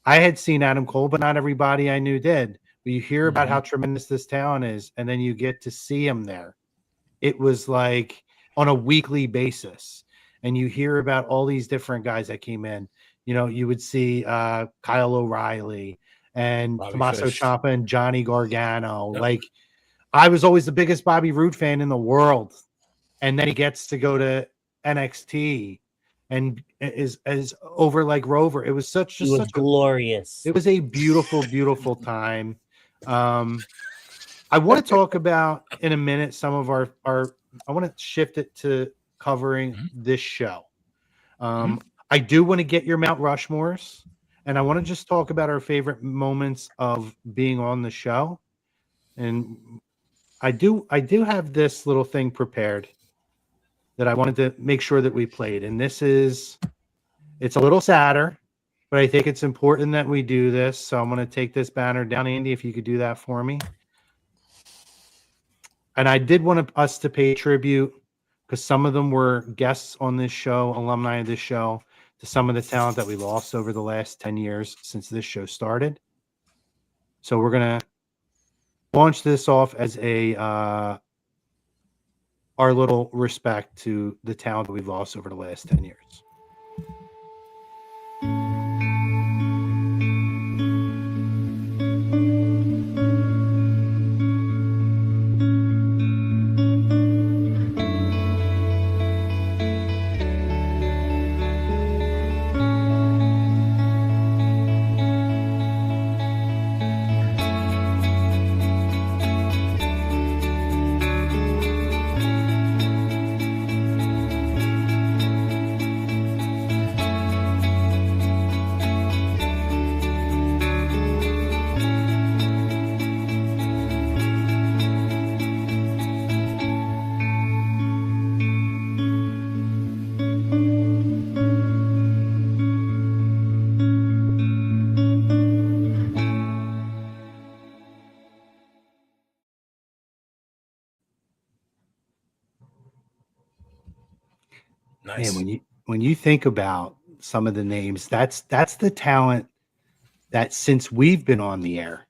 I had seen Adam Cole, but not everybody I knew did. But you hear about how tremendous this talent is, and then you get to see him there. It was like on a weekly basis. And you hear about all these different guys that came in. You know, you would see Kyle O'Reilly and Bobby Tommaso Fish. Ciampa and Johnny Gargano. Yep. Like, I was always the biggest Bobby Roode fan in the world. And then he gets to go to NXT and is over like Rover. It was It was glorious. it was a beautiful, beautiful time. I want to talk about in a minute some of our I want to shift it to covering this show. I do want to get your Mount Rushmores, and I want to just talk about our favorite moments of being on the show. And I do have this little thing prepared that I wanted to make sure that we played. And it's a little sadder, but I think it's important that we do this. So I'm going to take this banner down. Andy, if you could do that for me. And I did want us to pay tribute, because some of them were guests on this show, alumni of this show, to some of the talent that we lost over the last 10 years since this show started. So we're going to launch this off as our little respect to the talent that we've lost over the last 10 years. Nice. Man, when you think about some of the names, that's the talent that since we've been on the air,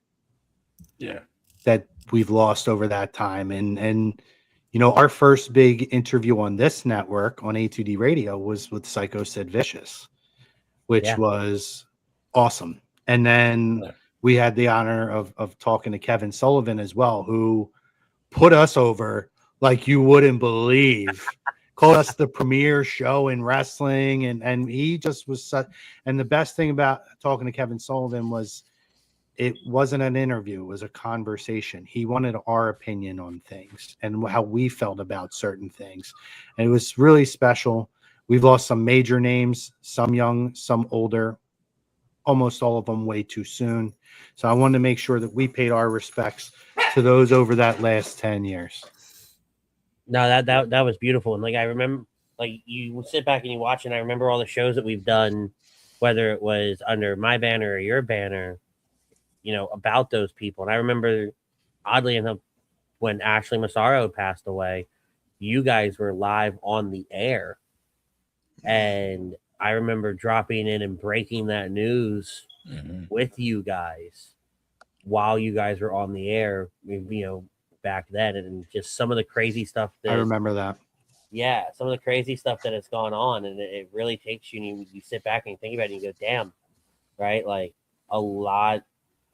Yeah. that we've lost over that time. And you know, our first big interview on this network on A2D Radio was with Psycho Sid Vicious, which was awesome. And then we had the honor of talking to Kevin Sullivan as well, who put us over like you wouldn't believe. Called us the premier show in wrestling, and he just was such. And the best thing about talking to Kevin Sullivan was it wasn't an interview; it was a conversation. He wanted our opinion on things and how we felt about certain things, and it was really special. We've lost some major names, some young, some older, almost all of them way too soon. So I wanted to make sure that we paid our respects to those over that last 10 years. No, that was beautiful. And like I remember, like you sit back and you watch, and I remember all the shows that we've done, whether it was under my banner or your banner, you know, about those people. And I remember, oddly enough, when Ashley Massaro passed away, you guys were live on the air, and I remember dropping in and breaking that news with you guys while you guys were on the air. You know, back then, and just some of the crazy stuff that I remember that. Yeah, some of the crazy stuff that has gone on, and it really takes you, and you sit back and you think about it and you go, damn, right? Like a lot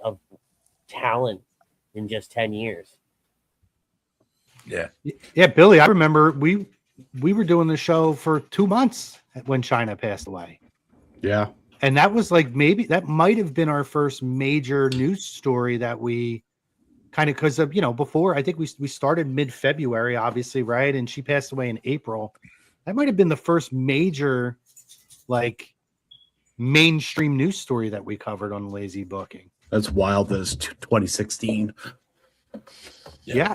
of talent in just 10 years. Yeah. Yeah, Billy, I remember we were doing the show for 2 months when China passed away. Yeah. And that was like, maybe that might have been our first major news story that we kind of, because of, before, I think we started mid-February, obviously, right? And she passed away in April. That might have been the first major, like, mainstream news story that we covered on Lazy Booking. That's wild. That is 2016. Yeah.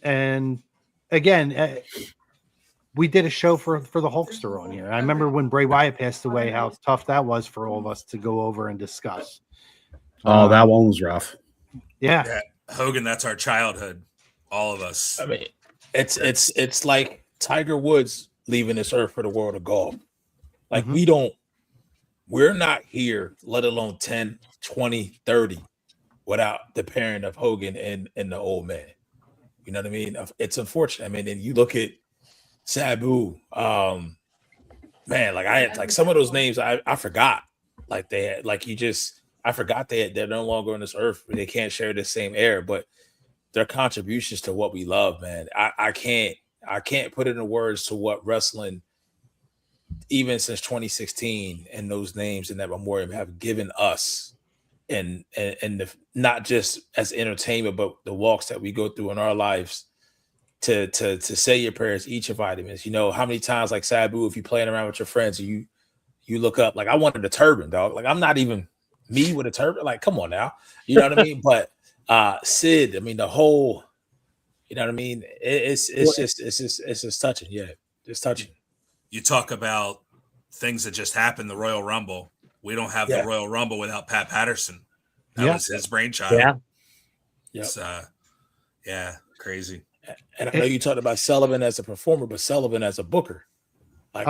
And again, we did a show for the Hulkster on here. I remember when Bray Wyatt passed away, how tough that was for all of us to go over and discuss. Oh, that one was rough. Yeah. Hogan, that's our childhood. All of us. I mean, it's like Tiger Woods leaving this earth for the world of golf. Like we're not here, let alone 10, 20, 30 without the parent of Hogan and the old man. You know what I mean? It's unfortunate. I mean, and you look at Sabu, man, like I had like some of those names I forgot. Like they had, like I forgot they're no longer on this earth. They can't share the same air, but their contributions to what we love, man. I can't put it in words to what wrestling, even since 2016, and those names in that memoriam have given us, and not just as entertainment, but the walks that we go through in our lives. To say your prayers, eat your vitamins. How many times, like Sabu, if you're playing around with your friends, and you look up, like I wanted a turban, dog. Like I'm not even me with a turban. Like, come on now, you know what I mean? But Sid, I mean, the whole, you know what I mean? It's just touching. Yeah, it's touching. You talk about things that just happened. The Royal Rumble. We don't have the Royal Rumble without Pat Patterson. That was his brainchild. Yeah, crazy. And I know you talked about Sullivan as a performer, but Sullivan as a booker. Like,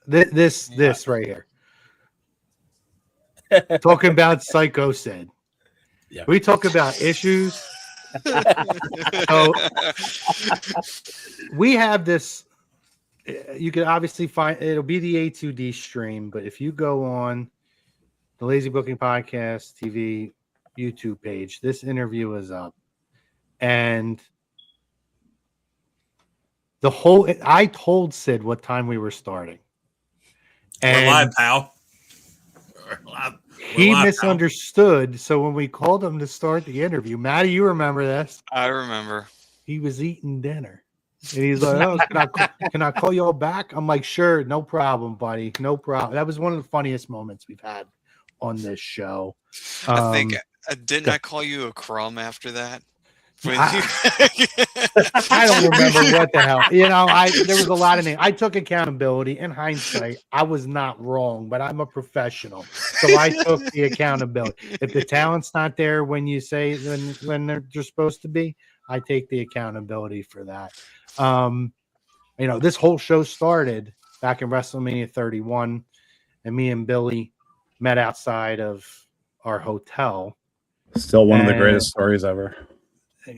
this right here. Talking about Psycho said. Yeah. We talk about issues. So we have this. You can obviously find it'll be the A2D stream, but if you go on the Lazy Booking Podcast TV YouTube page, this interview is up, and I told Sid what time we were starting. And we're live, pal. He misunderstood. Pal. So when we called him to start the interview, Matty, you remember this? I remember. He was eating dinner. And he's like, oh, can I call y'all back? I'm like, sure, no problem, buddy. No problem. That was one of the funniest moments we've had on this show. I think, didn't I call you a crumb after that? I don't remember what the hell. There was a lot of names. I took accountability. In hindsight, I was not wrong, but I'm a professional, so I took the accountability. If the talent's not there when you say when they're supposed to be, I take the accountability for that. This whole show started back in WrestleMania 31, and me and Billy met outside of our hotel. Still one of the greatest stories ever.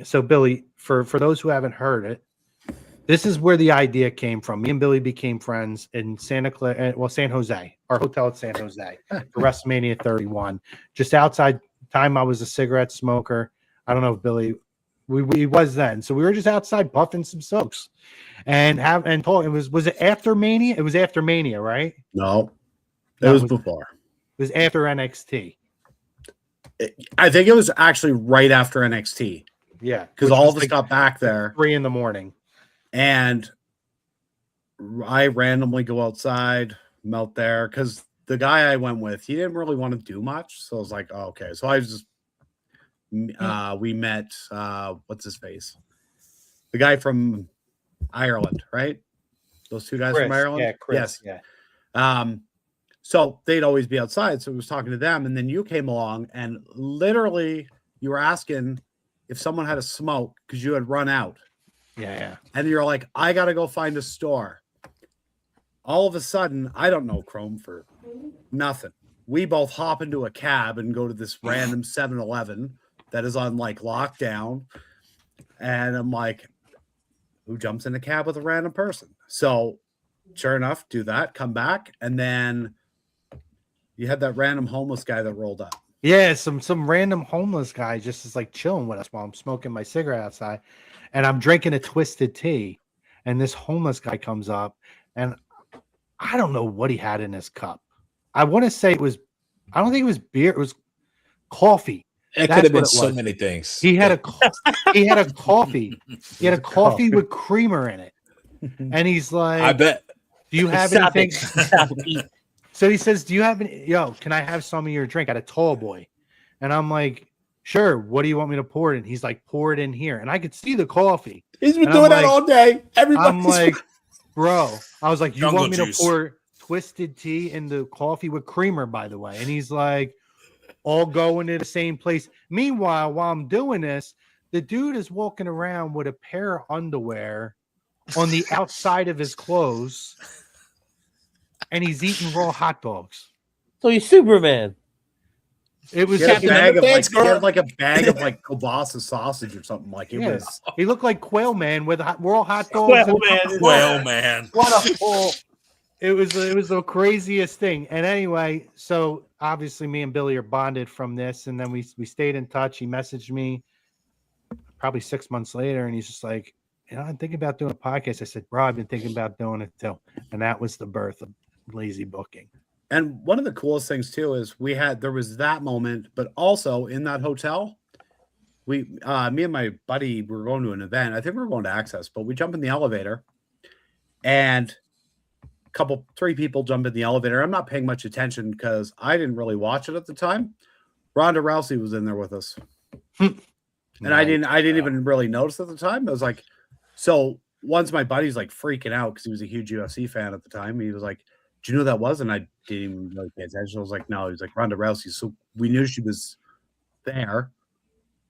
So, Billy, for those who haven't heard it, this is where the idea came from. Me and Billy became friends in San Jose, our hotel at San Jose, for WrestleMania 31. Just outside, time I was a cigarette smoker. I don't know if Billy, we was then. So we were just outside puffing some soaks and talking. Was it after Mania? It was after Mania, right? No, it was before. It was after NXT. I think it was actually right after NXT. Yeah, because all of us got back there 3 a.m, and I randomly go outside, melt there because the guy I went with, he didn't really want to do much, so I was like, oh, okay. So I was just we met what's his face, the guy from Ireland, right? Those two guys Chris, from Ireland, yeah, Chris, yes, yeah. So they'd always be outside, so I was talking to them, and then you came along, and literally you were asking if someone had a smoke because you had run out. Yeah. And you're like, I got to go find a store. All of a sudden, I don't know Chrome for nothing. We both hop into a cab and go to this random 7-Eleven that is on like lockdown. And I'm like, who jumps in a cab with a random person? So sure enough, do that, come back. And then you had that random homeless guy that rolled up. Yeah, some random homeless guy just is like chilling with us while I'm smoking my cigarette outside, and I'm drinking a twisted tea, and this homeless guy comes up, and I don't know what he had in his cup. I want to say it was, I don't think it was beer. It was coffee. It could That's have what been it so was. many things. He had a he had a coffee. He had a coffee with creamer in it, and he's like, I bet. "Do you have Stop anything?" it. Stop it. So he says, "Do you have any? Yo, can I have some of your drink?" At a tall boy, and I'm like, "Sure. What do you want me to pour it in?" He's like, "Pour it in here," and I could see the coffee. He's been And doing I'm that like- all day. Everybody's I'm like, bro, I was like, "You Jungle want me juice. to pour twisted tea in the coffee with creamer, by the way?" And he's like, all going to the same place. Meanwhile, while I'm doing this, the dude is walking around with a pair of underwear on the outside of his clothes, and he's eating raw hot dogs. So he's Superman. It was He had a Captain bag of like, Thanks, he had girl. like a bag of like kielbasa sausage or something. Like it Yeah. was. He looked like Quail Man with raw hot dogs. Quail Man. Well, man. What a fool. It was the craziest thing. And anyway, so obviously me and Billy are bonded from this, and then we stayed in touch. He messaged me probably 6 months later, and he's just like, I'm thinking about doing a podcast. I said, bro, I've been thinking about doing it too. And that was the birth of Lazy Booking. And one of the coolest things too is there was that moment, but also in that hotel, me and my buddy were going to an event. I think we were going to Access, but we jump in the elevator, and three people jump in the elevator. I'm not paying much attention because I didn't really watch it at the time. Ronda Rousey was in there with us. And I didn't even really notice at the time. I was like, so once my buddy's like freaking out because he was a huge UFC fan at the time, he was like, "Do you know who that was?" And I didn't even really pay attention. I was like, "No." He was like, "Ronda Rousey." So we knew she was there,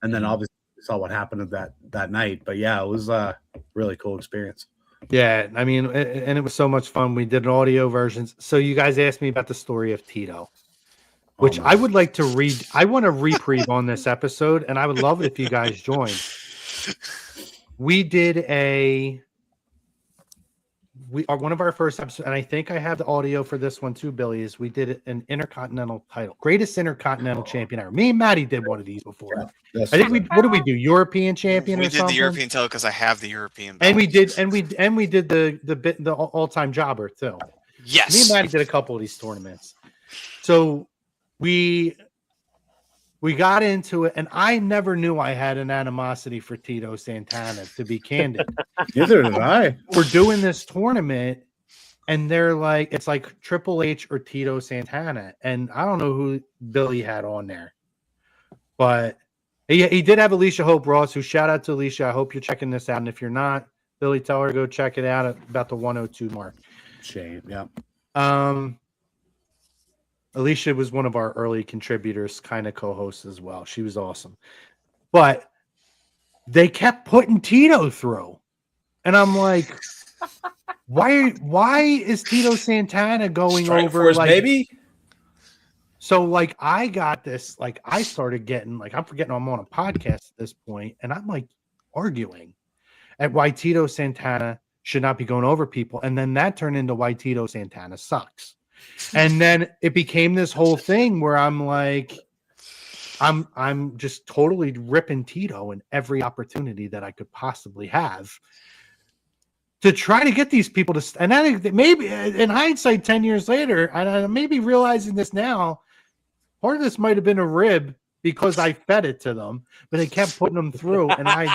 and then obviously we saw what happened that night. But yeah, it was a really cool experience. Yeah, I mean, and it was so much fun. We did an audio versions. So you guys asked me about the story of Tito, which I would like to read. I want a reprieve on this episode, and I would love it if you guys joined. We did one of our first episodes, and I think I have the audio for this one too, Billy, is we did an Intercontinental title, greatest Intercontinental champion ever. Me and Maddie did one of these before. I think what did we do? European champion We or did something? the European title because I have the European belt. And we did the all-time jobber too. Yes. Me and Maddie did a couple of these tournaments. So we got into it, and I never knew I had an animosity for Tito Santana, to be candid. Neither did I. We're doing this tournament, and they're like, it's like Triple H or Tito Santana. And I don't know who Billy had on there. But he did have Alicia Hope Ross, who shout out to Alicia. I hope you're checking this out. And if you're not, Billy, tell her to go check it out at about the 102 mark. Shame. Yeah. Alicia was one of our early contributors, kind of co-hosts as well. She was awesome. But they kept putting Tito through. And I'm like, why is Tito Santana going Strike over Force, like baby? So like I got this, like I started getting like I'm forgetting I'm on a podcast at this point, and I'm like arguing at why Tito Santana should not be going over people. And then that turned into why Tito Santana sucks. And then it became this whole thing where I'm like, I'm just totally ripping Tito in every opportunity that I could possibly have to try to get these people to. And I think maybe in hindsight, 10 years later, and I may be realizing this now, part of this might have been a rib because I fed it to them, but they kept putting them through. And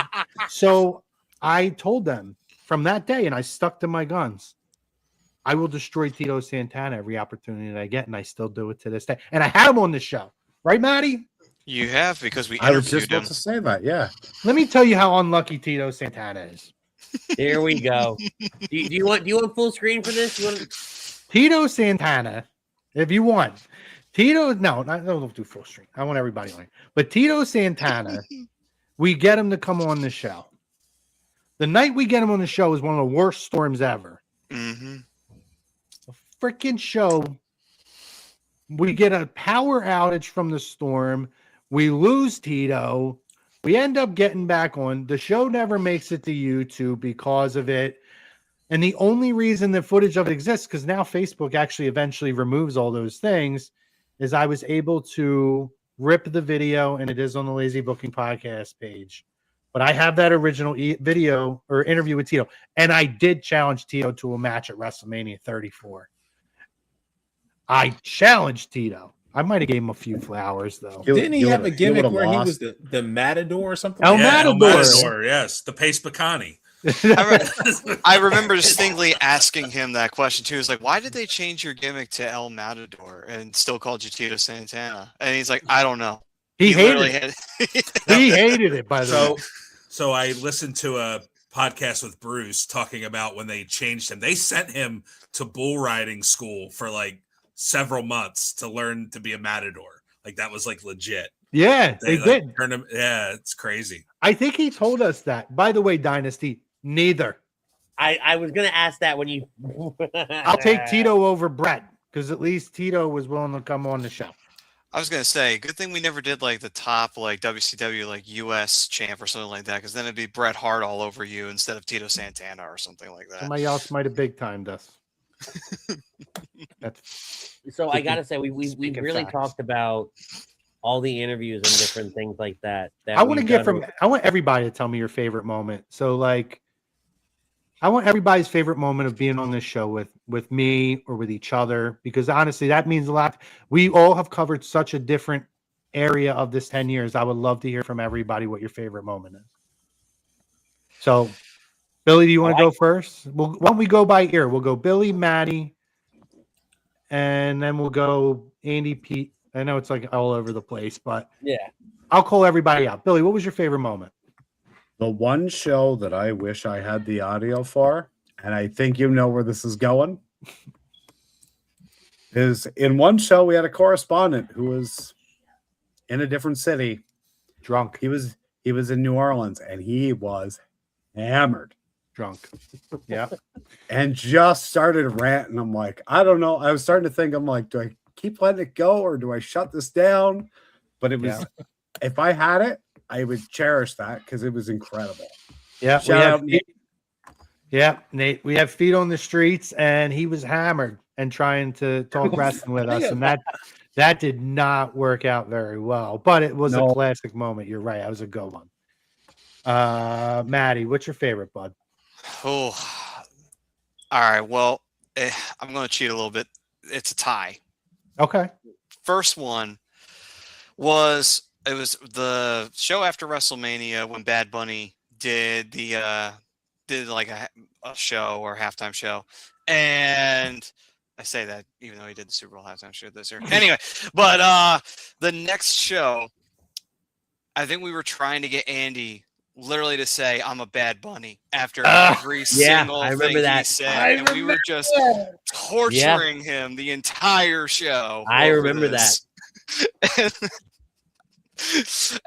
so I told them from that day, and I stuck to my guns. I will destroy Tito Santana every opportunity that I get, and I still do it to this day. And I had him on the show, right, Maddie? You have, because we I was just interviewed him. about to say that. Yeah. Let me tell you how unlucky Tito Santana is. Here we go. Do you want full screen for this? You want Tito Santana, if you want. Don't do full screen. I want everybody on it. But Tito Santana, we get him to come on the show. The night we get him on the show is one of the worst storms ever. Mm-hmm. A freaking show. We get a power outage from the storm. We lose Tito. We end up getting back on. The show never makes it to YouTube because of it. And the only reason the footage of it exists, because now Facebook actually eventually removes all those things, is I was able to rip the video, and it is on the Lazy Booking Podcast page. But I have that original video or interview with Tito, and I did challenge Tito to a match at WrestleMania 34. I challenged Tito. I might have gave him a few flowers, though. Didn't he have a gimmick where he was the Matador or something? El El Matador. Matador, yes, the Pace Bacani. I remember distinctly asking him that question too. He's like, "Why did they change your gimmick to El Matador and still called you Tito Santana?" And he's like, "I don't know." He hated it. He hated it, by the way. So I listened to a podcast with Bruce talking about when they changed him. They sent him to bull riding school for like several months to learn to be a matador. Like that was like legit. Yeah, they like, did. Turned him, yeah, it's crazy. I think he told us that. By the way, Dynasty, neither. I was gonna ask that when you. I'll take Tito over Brett because at least Tito was willing to come on the show. I was gonna say, good thing we never did like the top like WCW like US champ or something like that, because then it'd be Bret Hart all over you instead of Tito Santana or something like that. Somebody else might have big timed us. So I gotta say, we really talked about all the interviews and different things like that. I want to get from. I want everybody to tell me your favorite moment. So like, I want everybody's favorite moment of being on this show with me or with each other, because honestly, that means a lot. We all have covered such a different area of this 10 years. I would love to hear from everybody what your favorite moment is. So, Billy, do you want to go first? Well, why don't we go by ear? We'll go Billy, Maddie, and then we'll go Andy, Pete. I know it's like all over the place, but yeah, I'll call everybody out. Billy, what was your favorite moment? The one show that I wish I had the audio for, and I think you know where this is going, is in one show we had a correspondent who was in a different city, drunk. He was in New Orleans, and he was hammered, drunk. Yeah, and just started ranting. I'm like, I don't know. I was starting to think, I'm like, do I keep letting it go or do I shut this down? But it was, if I had it, I would cherish that because it was incredible. Yeah. Shout out Nate. Yeah, Nate. We have feet on the streets, and he was hammered and trying to talk wrestling with us, and that did not work out very well. But it was a classic moment. You're right. That was a good one. Maddie, what's your favorite, bud? Oh, all right. Well, I'm going to cheat a little bit. It's a tie. Okay. First one was the show after WrestleMania when Bad Bunny did like a show or halftime show, and I say that even though he did the Super Bowl halftime show this year. Anyway, but the next show, I think we were trying to get Andy literally to say I'm a Bad Bunny after every single thing he said, and we were just torturing him the entire show. I remember that.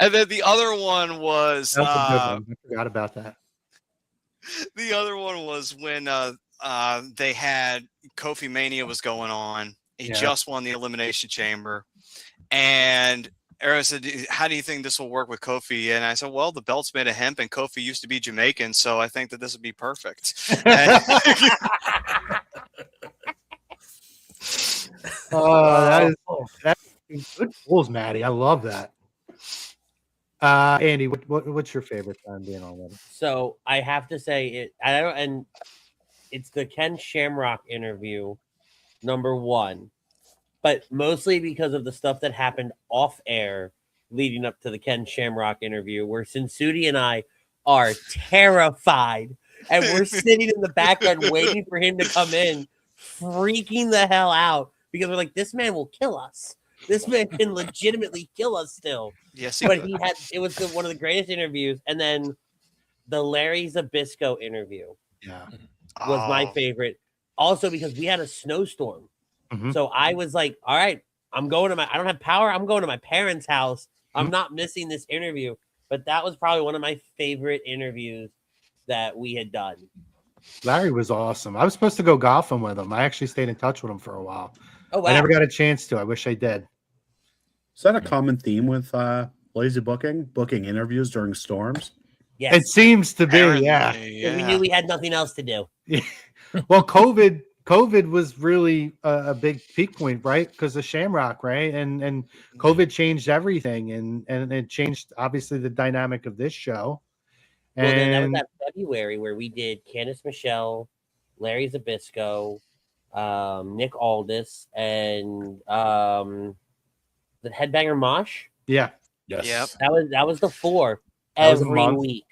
And then the other one was That's a good one. I forgot about that. The other one was when they had Kofi Mania was going on. He just won the Elimination Chamber, and Aaron said, "How do you think this will work with Kofi?" And I said, "Well, the belt's made of hemp, and Kofi used to be Jamaican, so I think that this would be perfect." That's good pulls, Maddie. I love that. Andy, what's your favorite time being on with? So I have to say it. I don't, and it's the Ken Shamrock interview, number one, but mostly because of the stuff that happened off air leading up to the Ken Shamrock interview, where Sinsudi and I are terrified, and we're sitting in the background waiting for him to come in, freaking the hell out because we're like, this man will kill us. This man can legitimately kill us still. Yes, but it was one of the greatest interviews. And then the Larry Zbyszko interview was my favorite. Also because we had a snowstorm. Mm-hmm. So I was like, all right, I don't have power. I'm going to my parents' house. I'm not missing this interview. But that was probably one of my favorite interviews that we had done. Larry was awesome. I was supposed to go golfing with him. I actually stayed in touch with him for a while. Oh, wow. I never got a chance to. I wish I did. Is that a common theme with Lazy booking interviews during storms? Yes. It seems to be, We knew we had nothing else to do. Well, COVID COVID was really a big peak point, right? Because of Shamrock, right? And COVID changed everything, and it changed obviously the dynamic of this show. Well, then that was And that February where we did Candice Michelle, Larry Zbyszko, Nick Aldis, and the Headbanger Mosh. yeah, Yes. That was the 4 That was a every month. week.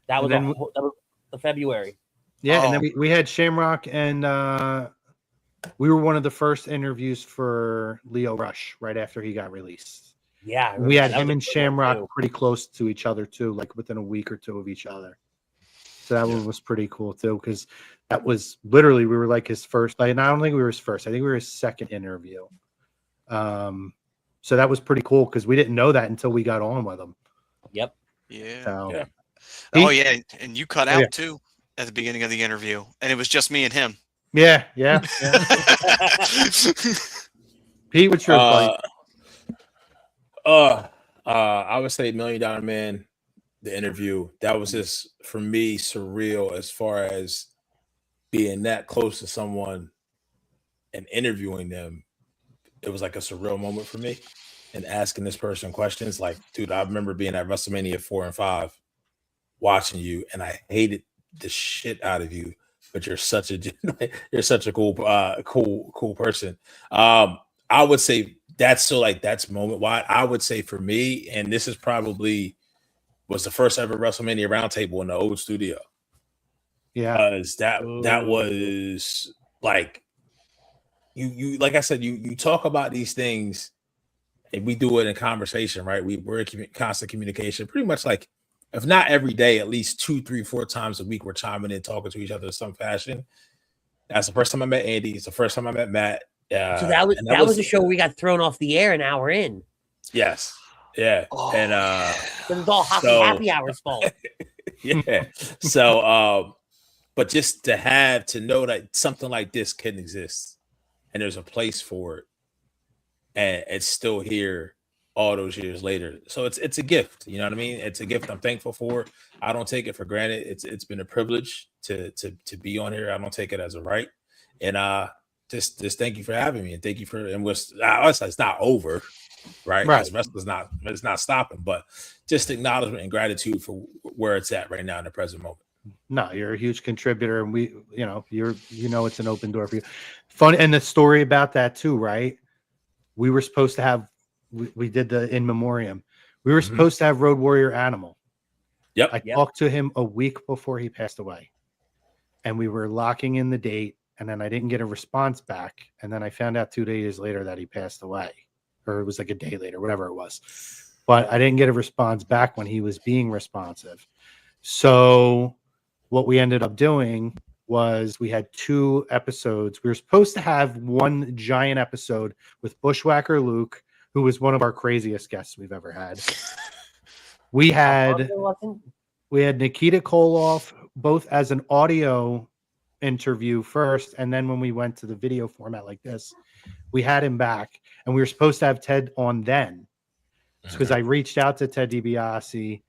That was, And then that was the February. yeah, and Oh. then we had Shamrock, and we were one of the first interviews for Leo Rush right after he got released. Yeah, I We had remember. That him was and a good one, Shamrock too. pretty close to each other too, like within a week or two of each other. So that one was pretty cool too, because that was literally we were like his first. Like, I don't think we were his first. I think we were his second interview. So that was pretty cool because we didn't know that until we got on with him. Yep. Yeah. So, Yeah. Oh yeah, and you cut out yeah. too at the beginning of the interview, and it was just me and him. Yeah. Pete, what's yours, buddy? I would say $1 Million Man, the interview. That was just for me surreal as far as being that close to someone and interviewing them. It was like a surreal moment for me, and asking this person questions. Like, dude, I remember being at WrestleMania 4 and 5, watching you, and I hated the shit out of you. But you're such a cool person. I would say that's moment wide. I would say for me, and this is probably was the first ever WrestleMania roundtable in the old studio. Yeah, Because that was like you like I said, you talk about these things and we do it in conversation, right? We're in constant communication, pretty much like if not every day, at least 2, 3, 4 times a week, we're chiming in, talking to each other in some fashion. That's the first time I met Andy. It's the first time I met Matt. So that was a show where we got thrown off the air an hour in. Yes. Yeah. Oh, and It was all happy hour's fault. yeah. So but just to know that something like this can exist and there's a place for it and it's still here all those years later. So it's a gift, you know what I mean? It's a gift I'm thankful for. I don't take it for granted. It's been a privilege to be on here. I don't take it as a right. And just thank you for having me and thank you for it's not over, right? Right. It's not stopping, but just acknowledgement and gratitude for where it's at right now in the present moment. No, you're a huge contributor, and it's an open door for you. Fun, and the story about that too, right? We were supposed to have, we did the in memoriam. We were supposed to have Road Warrior Animal. Yep. I talked to him a week before he passed away, and we were locking in the date, and then I didn't get a response back, and then I found out 2 days later that he passed away, or it was like a day later, whatever it was. But I didn't get a response back when he was being responsive. So what we ended up doing was we had 2 episodes. We were supposed to have one giant episode with Bushwhacker Luke, who was one of our craziest guests we've ever had. We had Nikita Koloff both as an audio interview first, and then when we went to the video format like this, we had him back, and we were supposed to have Ted on then. Because I reached out to Ted DiBiase,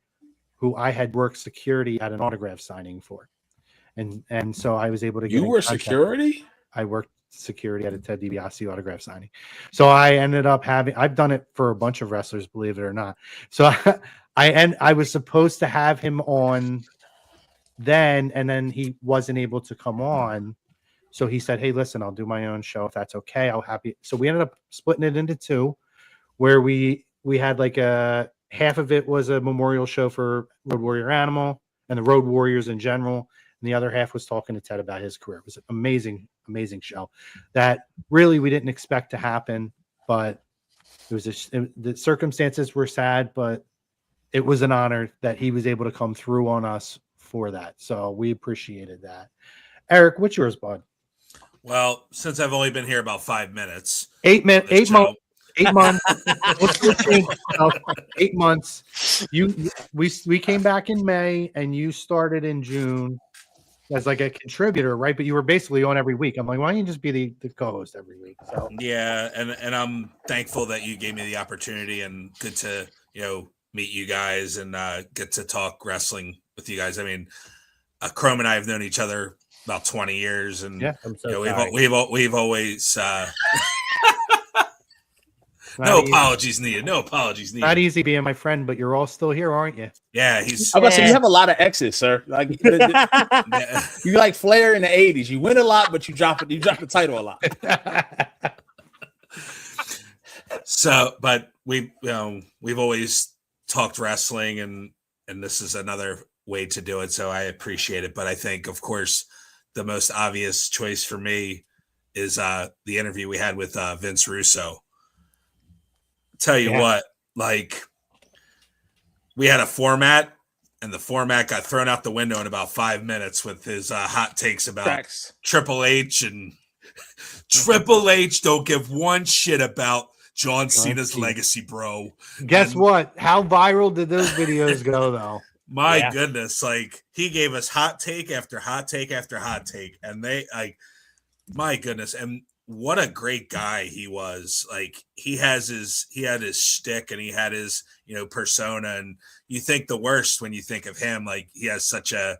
who I had worked security at an autograph signing for. And so I was able to get You were security? I worked security at a Ted DiBiase autograph signing. So I ended up I've done it for a bunch of wrestlers, believe it or not. So I was supposed to have him on then, and then he wasn't able to come on. So he said, "Hey, listen, I'll do my own show if that's okay. I'll happy." So we ended up splitting it into 2, where we had like half of it was a memorial show for Road Warrior Animal and the Road Warriors in general. And the other half was talking to Ted about his career. It was an amazing, amazing show that really we didn't expect to happen, but it was the circumstances were sad, but it was an honor that he was able to come through on us for that. So we appreciated that. Eric, what's yours, bud? Well, since I've only been here about 5 minutes, 8 months. 8 months. 8 months. We came back in May, and you started in June as like a contributor, right? But you were basically on every week. I'm like, why don't you just be the co-host every week? So yeah, and I'm thankful that you gave me the opportunity, and good to meet you guys and get to talk wrestling with you guys. I mean, Chrome and I have known each other about 20 years, and Yeah, I'm so you know, sorry. we've always Not no easy. apologies needed. No apologies needed. Not easy being my friend, but you're all still here, aren't you? Yeah, he's I was about to say, Yeah. you have a lot of exes, sir. Like you like Flair in the '80s. You win a lot, but you drop it. You drop the title a lot. so, but we've always talked wrestling, and this is another way to do it. So I appreciate it. But I think, of course, the most obvious choice for me is the interview we had with Vince Russo. Tell you what, like, we had a format, and the format got thrown out the window in about 5 minutes with his hot takes about Facts. Triple H, and Triple H don't give one shit about John Cena's legacy, bro. Guess what? How viral did those videos go, though? My goodness, like, he gave us hot take after hot take after hot take, and they, like, my goodness, and what a great guy he was. Like, he had his shtick, and he had his, you know, persona, and you think the worst when you think of him. Like, he has such a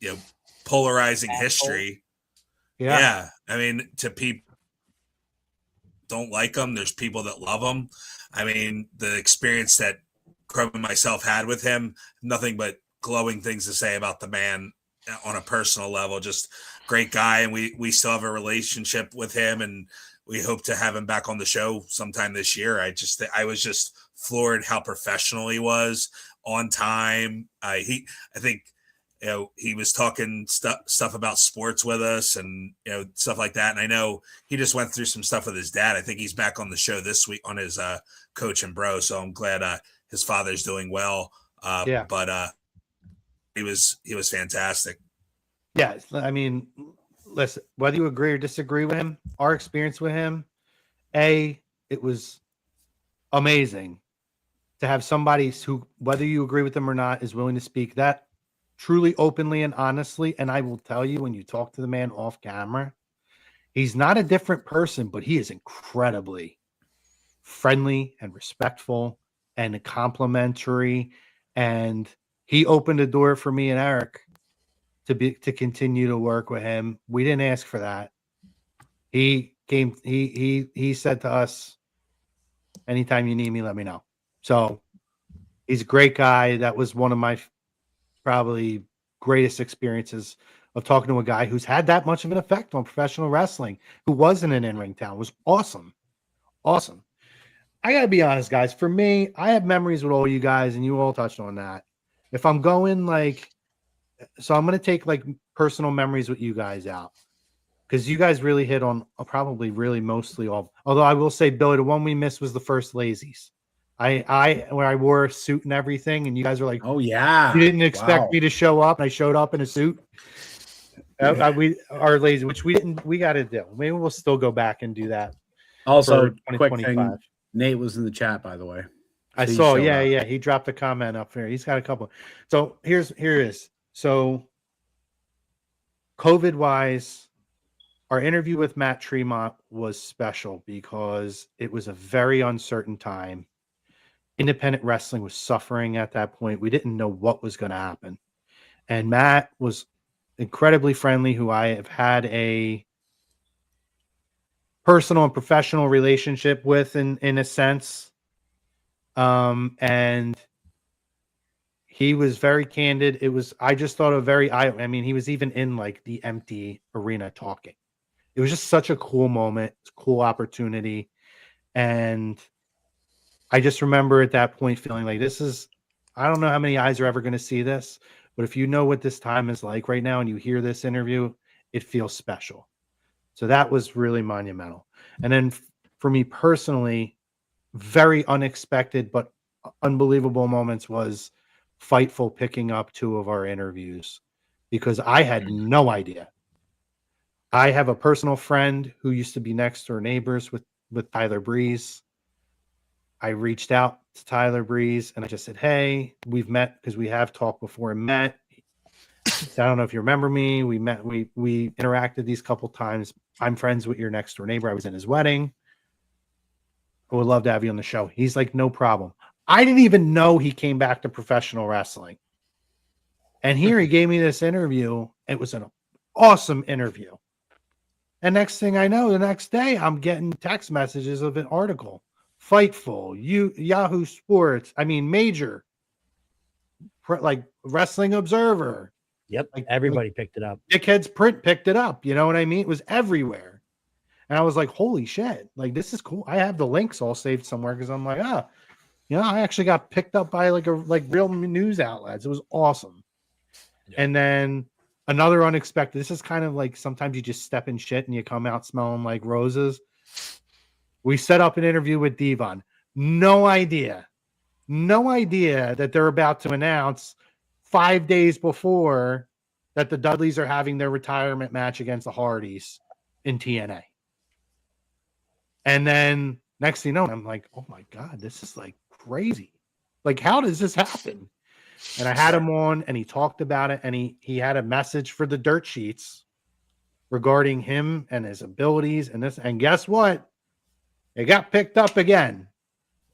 you know, polarizing history. Yeah. I mean, to people don't like him, there's people that love him. I mean, the experience that Crum and myself had with him, nothing but glowing things to say about the man on a personal level. Just great guy, and we still have a relationship with him, and we hope to have him back on the show sometime this year. I was just floored how professional he was, on time. I think, you know, he was talking stuff about sports with us, and, you know, stuff like that. And I know he just went through some stuff with his dad. I think he's back on the show this week on his Coach and Bro. So I'm glad his father's doing well. But he was fantastic. Yeah, I mean, listen, whether you agree or disagree with him, our experience with him, it was amazing to have somebody who, whether you agree with them or not, is willing to speak that truly openly and honestly. And I will tell you, when you talk to the man off camera, he's not a different person, but he is incredibly friendly and respectful and complimentary. And he opened a door for me and Eric to continue to work with him. We didn't ask for that. He said to us, anytime you need me, let me know. So he's a great guy. That was one of my probably greatest experiences of talking to a guy who's had that much of an effect on professional wrestling, who was in an in-ring town. It was awesome. Awesome. I got to be honest, guys. For me, I have memories with all you guys, and you all touched on that. If I'm going so I'm going to take like personal memories with you guys out, because you guys really hit on probably really mostly all. Although I will say, Billy, the one we missed was the first Lazies. When I wore a suit and everything, and you guys were like, "Oh yeah, you didn't expect me to show up," and I showed up in a suit. We are lazy, which we didn't. We got to do. Maybe we'll still go back and do that. Also, quick thing, Nate was in the chat, by the way. I saw. Yeah. He dropped a comment up there. He's got a couple. So here is. So, COVID-wise, our interview with Matt Tremont was special because it was a very uncertain time. Independent wrestling was suffering at that point. We didn't know what was going to happen. And Matt was incredibly friendly, who I have had a personal and professional relationship with in a sense. And he was very candid. I just thought I mean, he was even in like the empty arena talking. It was just such a cool moment, cool opportunity. And I just remember at that point feeling like I don't know how many eyes are ever going to see this, but if you know what this time is like right now and you hear this interview, it feels special. So that was really monumental. And then for me personally, very unexpected but unbelievable moments was Fightful picking up 2 of our interviews, because I had no idea. I have a personal friend who used to be next door neighbors with Tyler Breeze. I reached out to Tyler Breeze and I just said, hey, we've met because we have talked before and met. I don't know if you remember me. We met, we interacted these couple times. I'm friends with your next door neighbor. I was in his wedding. I would love to have you on the show. He's like, no problem. I didn't even know he came back to professional wrestling. And here he gave me this interview. It was an Awesome interview. And next thing I know, the next day, I'm getting text messages of an article. Fightful, Yahoo Sports, Major, like Wrestling Observer. Yep, Like everybody picked it up. Dickhead's Print picked it up. You know what I mean? It was everywhere. And I was like, holy shit, like this is cool. I have the links all saved somewhere because I'm like, I actually got picked up by like real news outlets. It was awesome. Yeah. And then another unexpected, this is kind of like sometimes you just step in shit and you come out smelling like roses. We set up an interview with Devon. No idea that they're about to announce 5 days before that the Dudleys are having their retirement match against the Hardys in TNA. And then next thing you know, I'm like, oh my God, this is like crazy. Like, how does this happen? And I had him on and he talked about it, and he had a message for the dirt sheets regarding him and his abilities and this. And guess what? It got picked up again.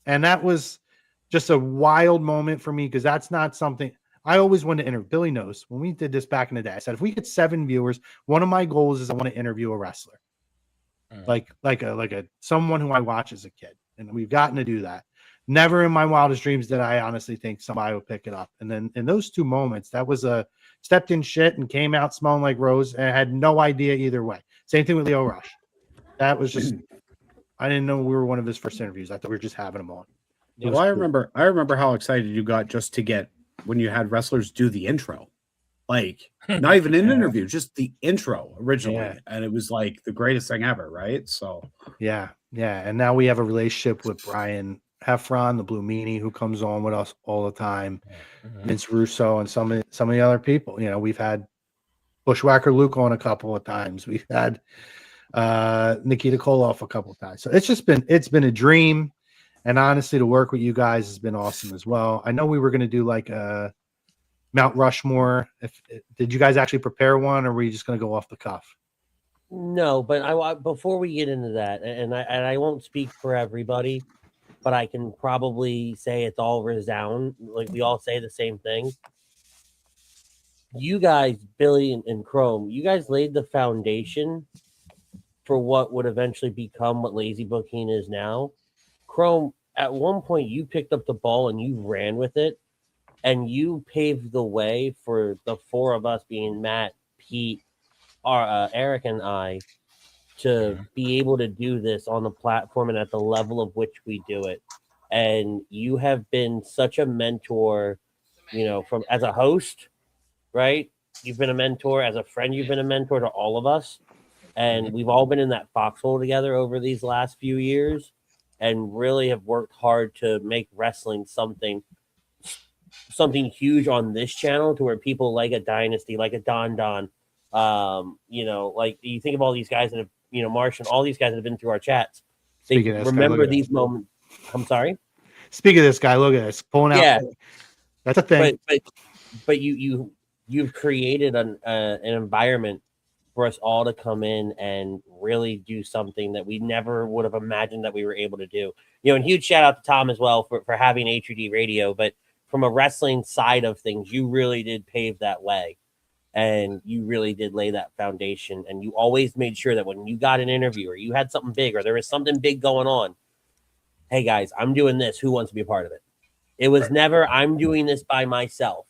And that was just a wild moment for me because that's not something I always wanted to interview. Billy knows when we did this back in the day, I said, if we get 7 viewers, one of my goals is I want to interview a wrestler. Like a someone who I watch as a kid. And we've gotten to do that. Never in my wildest dreams did I honestly think somebody would pick it up. And then in those 2 moments, that was a stepped in shit and came out smelling like rose, and I had no idea either way. Same thing with Leo Rush. That was just, I didn't know we were one of his first interviews. I thought we were just having him on. Well, I remember how excited you got just to get when you had wrestlers do the intro. Like, not even an interview, just the intro originally. Yeah. And it was like the greatest thing ever, right? So yeah. And now we have a relationship with Brian Heffron, the Blue Meanie, who comes on with us all the time. Vince Russo and some of the other people. You know, we've had Bushwhacker Luke on a couple of times. We've had Nikita Koloff a couple of times. So it's been a dream. And honestly, to work with you guys has been awesome as well. I know we were going to do like a Mount Rushmore. Did you guys actually prepare one, or were you just going to go off the cuff? No, but before we get into that, and I won't speak for everybody, but I can probably say it's all resound. Like we all say the same thing. You guys, Billy and Chrome, you guys laid the foundation for what would eventually become what Lazy Booking is now. Chrome, at one point you picked up the ball and you ran with it, and you paved the way for the 4 of us, being Matt, Pete, Eric, and I, to be able to do this on the platform and at the level of which we do it. And you have been such a mentor, you know, from as a host, right? You've been a mentor as a friend. You've been a mentor to all of us. And we've all been in that foxhole together over these last few years, and really have worked hard to make wrestling something huge on this channel, to where people like a Dynasty, like a Don, you know, like you think of all these guys that have, you know, Marsh and all these guys that have been through our chats. They remember these moments. I'm sorry. Speaking of this guy, look at this pulling out. Yeah, that's a thing. But you've created an environment for us all to come in and really do something that we never would have imagined that we were able to do. You know, and huge shout out to Tom as well for having HUD Radio. But from a wrestling side of things, you really did pave that way, and you really did lay that foundation. And you always made sure that when you got an interview or you had something big or there was something big going on, hey guys, I'm doing this. Who wants to be a part of it? It was never, I'm doing this by myself.